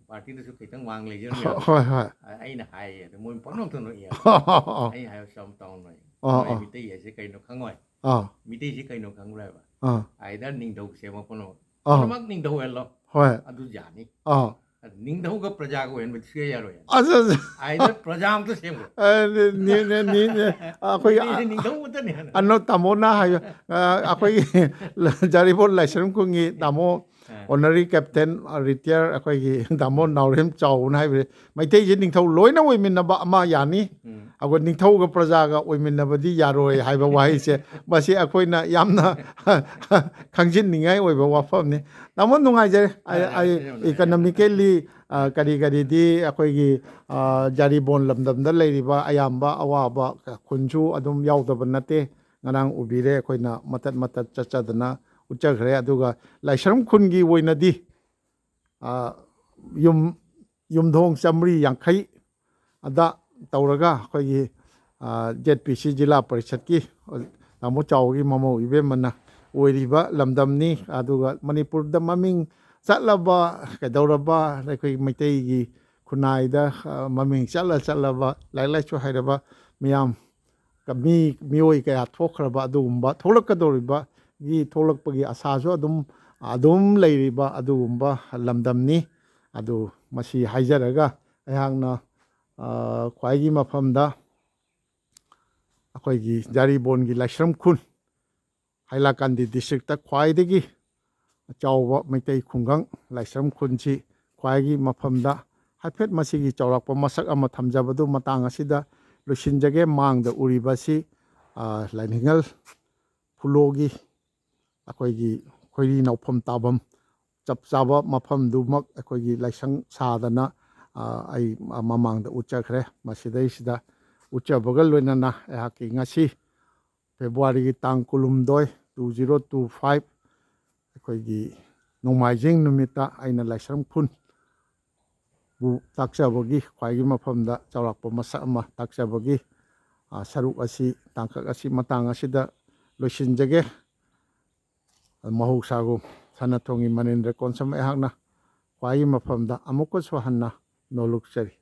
ꯄꯥꯔꯇꯤꯗꯁꯨ ꯈꯤꯇꯪ ꯋꯥꯡ ꯂꯩꯖꯔꯝꯃꯦꯕ ꯑꯩꯅ ꯍꯥꯏꯌꯦ ꯑꯗꯣ ꯃꯣꯏ ꯄꯪꯅꯣꯛꯇ ꯅꯣꯛꯏꯑꯕ ꯑꯩꯅ ꯍꯥꯏꯕ ꯁꯝ ꯇꯧꯅꯣꯏ ꯅꯣꯏ ꯃꯤꯇꯩ ꯍꯥꯏꯁꯦ ꯀꯩꯅꯣ ꯈꯪꯉꯣꯏ ꯃꯤꯇꯩꯁꯤ ꯀꯩꯅꯣ ꯈꯪꯉꯣꯏꯕ ꯑꯥꯏꯗꯔ ꯅꯤꯡꯊꯧ ꯁꯦꯝꯃ ꯄꯨꯝꯅꯃꯛ ꯅꯤꯡꯊꯧ ꯑꯣꯏꯍꯜꯂꯣ ꯑꯗꯨ ꯌꯥꯅꯤ ꯅꯤꯡꯊꯧꯒ ꯄ꯭ꯔꯖꯥꯒ ꯑꯣꯏꯍꯟꯕꯗꯤ ꯁꯨꯡꯌꯥ ꯌꯥꯔꯣꯏ ꯑꯥꯏꯗꯔ ꯄ꯭ꯔꯖꯥ ꯑꯝꯇ ꯁꯦꯝꯈ꯭ꯔꯣ ꯑꯩꯈꯣꯏ ꯅꯤꯡꯊꯧ ꯑꯃꯇꯅꯤ ꯑꯅꯣ ꯇꯥꯃꯣꯅ ꯍꯥꯏ ꯑꯩꯈꯣꯏꯒꯤ ꯖꯥꯔꯤꯕꯣꯟ ꯂꯥꯏꯁ꯭ꯔꯝꯈꯨꯜꯒꯤ ꯇꯥꯃꯣ ꯑꯣꯅꯔꯤ ꯀꯦꯞꯇꯦꯟ ꯔꯤꯇꯤꯌꯔ ꯑꯩꯈꯣꯏꯒꯤ ꯇꯥꯃꯣ ꯅꯥꯎꯔꯦꯝ ꯆꯥꯎꯕꯅ ꯍꯥꯏꯕꯁꯦ ꯃꯩꯇꯩꯁꯦ ꯅꯤꯡꯊꯧ ꯂꯣꯏꯅ ꯑꯣꯏꯃꯤꯟꯅꯕ ꯑꯃ ꯌꯥꯅꯤ ꯑꯩꯈꯣꯏ ꯅꯤꯡꯊꯧꯒ प्रजा ꯑꯣꯏꯃꯤꯟꯅꯕꯗꯤ ꯌꯥꯔꯣꯏ ꯍꯥꯏꯕ ꯋꯥꯍꯩꯁꯦ ꯃꯁꯤ ꯑꯩꯈꯣꯏꯅ ꯌꯥꯝꯅ ꯈꯪꯖꯤꯟꯅꯤꯡꯉꯥꯏ ꯑꯣꯏꯕ ꯋꯥꯐꯝꯅꯤ ꯇꯥꯃꯣ ꯅꯨꯡꯉꯥꯏꯖꯔꯦ ꯏꯀꯣꯅꯣꯃꯤꯀꯦꯜꯂꯤ ꯀꯔꯤꯗꯤ ꯑꯩꯈꯣꯏꯒꯤ ꯖꯥꯔꯤꯕꯣꯟ ꯂꯝꯗꯝꯗ ꯂꯩꯔꯤꯕ ꯑꯌꯥꯝꯕ ꯑꯋꯥꯕ ꯈꯨꯟꯁꯨ ꯑꯗꯨꯝ ꯌꯥꯎꯗꯕ ꯅꯠꯇꯦ ꯉꯔꯥꯡ ꯎꯕꯤꯔꯦ ꯑꯩꯈꯣꯏꯅ ꯃꯇꯠ ꯆꯠꯆꯗꯅ ꯎꯠꯆꯈ꯭ꯔꯦ ꯑꯗꯨꯒ ꯂꯥꯏꯁ꯭ꯔꯝ ꯈꯨꯟꯒꯤ ꯑꯣꯏꯅꯗꯤ ꯌꯨꯝꯊꯣꯡ 150 ꯑꯗ ꯇꯧꯔꯒ ꯑꯩꯈꯣꯏꯒꯤ ZPC ꯖꯤꯂꯥ ꯄꯔꯤषꯠꯀꯤ ꯇꯥꯃꯣ ꯆꯥꯎꯒꯤ ꯃꯃꯧ ꯏꯕꯦꯝꯃꯅ ꯑꯣꯏꯔꯤꯕ ꯂꯝꯗꯝꯅꯤ ꯑꯗꯨꯒ ꯃꯅꯤꯄꯨꯔꯗ ꯃꯃꯤꯡ ꯆꯠꯂꯕ ꯀꯩꯗꯧꯔꯕ ꯑꯩꯈꯣꯏ ꯃꯩꯇꯩꯒꯤ ꯈꯨꯟꯅꯥꯏꯗ ꯃꯃꯤꯡ ꯆꯠꯂꯕ ꯂꯥꯏꯔꯤꯛ ꯂꯥꯏꯁꯨ ꯍꯩꯔꯕ ꯃꯤꯌꯥꯝ ꯃꯤꯑꯣꯏ ꯀꯌꯥ ꯊꯣꯛꯈ꯭ꯔꯕ ꯑꯗꯨꯒꯨꯝꯕ ꯊꯣꯛꯂꯛꯀꯗꯧꯔꯤꯕꯒꯤ ꯊꯣꯛꯂꯛꯄꯒꯤ ꯑꯁꯥꯁꯨ ꯑꯗꯨꯝ ꯂꯩꯔꯤꯕ ꯑꯗꯨꯒꯨꯝꯕ ꯂꯝꯗꯝꯅꯤ ꯑꯗꯨ ꯃꯁꯤ ꯍꯥꯏꯖꯔꯒ ꯑꯩꯍꯥꯛꯅ ꯈ꯭ꯋꯥꯏꯒꯤ ꯃꯐꯝꯗ ꯑꯩꯈꯣꯏꯒꯤ ꯖꯥꯔꯤꯕꯣꯟꯒꯤ ꯂꯥꯏꯁ꯭ꯔꯝꯈꯨꯜ ꯍꯥꯏꯂꯥꯀꯥꯟꯗꯤ ꯗꯤꯁꯇ꯭ꯔꯤꯛꯇ ꯈ꯭ꯋꯥꯏꯗꯒꯤ ꯆꯥꯎꯕ ꯃꯩꯇꯩ ꯈꯨꯡꯒꯪ ꯂꯥꯏꯁ꯭ꯔꯝꯈꯨꯜꯁꯤ ꯈ꯭ꯋꯥꯏꯒꯤ ꯃꯐꯝꯗ ꯍꯥꯏꯐꯦꯠ ꯃꯁꯤꯒꯤ ꯆꯥꯎꯔꯥꯛꯄ ꯃꯁꯛ ꯑꯃ ꯊꯝꯖꯕꯗꯨ ꯃꯇꯥꯡ ꯑꯁꯤꯗ ꯂꯣꯏꯁꯤꯟꯖꯒꯦ ꯃꯥꯡꯗ ꯎꯔꯤꯕꯁꯤ ꯂꯥꯏꯅꯤꯡꯍꯜ ꯐꯨꯂꯣꯒꯤ ꯑꯩꯈꯣꯏꯒꯤ ꯈꯣꯏꯔꯤ ꯅꯥꯎꯐꯝ ꯇꯥꯐꯝ ꯆꯞ ꯆꯥꯕ ꯃꯐꯝꯗꯨꯃꯛ ꯑꯩꯈꯣꯏꯒꯤ ꯂꯥꯏꯁꯪ ꯁꯥꯗꯅ ꯑꯩ ꯃꯃꯥꯡꯗ ꯎꯠꯆꯈ꯭ꯔꯦ ꯃꯁꯤꯗꯩꯁꯤꯗ ꯎꯠꯆꯕꯒ ꯂꯣꯏꯅꯅ ꯑꯩꯍꯥꯛꯀꯤ ꯉꯁꯤ ꯐꯦꯕ꯭ꯔꯨꯋꯥꯔꯤꯒꯤ ꯇꯥꯡ 12, 2025 ꯑꯩꯈꯣꯏꯒꯤ ꯅꯣꯡꯃꯥꯏꯖꯤꯡ ꯅꯨꯃꯤꯠꯇ ꯑꯩꯅ ꯂꯥꯏꯁ꯭ꯔꯝꯈꯨꯜꯕꯨ ꯇꯥꯛꯆꯕꯒꯤ ꯈ꯭ꯋꯥꯏꯒꯤ ꯃꯐꯝꯗ ꯆꯥꯎꯔꯥꯛꯄ ꯃꯁꯛ ꯑꯃ ꯇꯥꯛꯆꯕꯒꯤ ꯁꯔꯨꯛ ꯑꯁꯤ ꯇꯥꯡꯀꯛ ꯑꯁꯤ ꯃꯇꯥꯡ ꯑꯁꯤꯗ ꯂꯣꯏꯁꯤꯟꯖꯒꯦ ꯃꯍꯧꯁꯥꯒꯨꯝ ꯁꯅꯥꯊꯣꯡꯒꯤ ꯃꯅꯤꯟꯗ꯭ꯔ ꯀꯣꯟꯁꯝ ꯑꯩꯍꯥꯛꯅ ꯈ꯭ꯋꯥꯏꯒꯤ ꯃꯐꯝꯗ ꯑꯃꯨꯛꯀꯁꯨ ꯍꯟꯅ ꯅꯣꯜꯂꯨꯛꯆꯔꯤ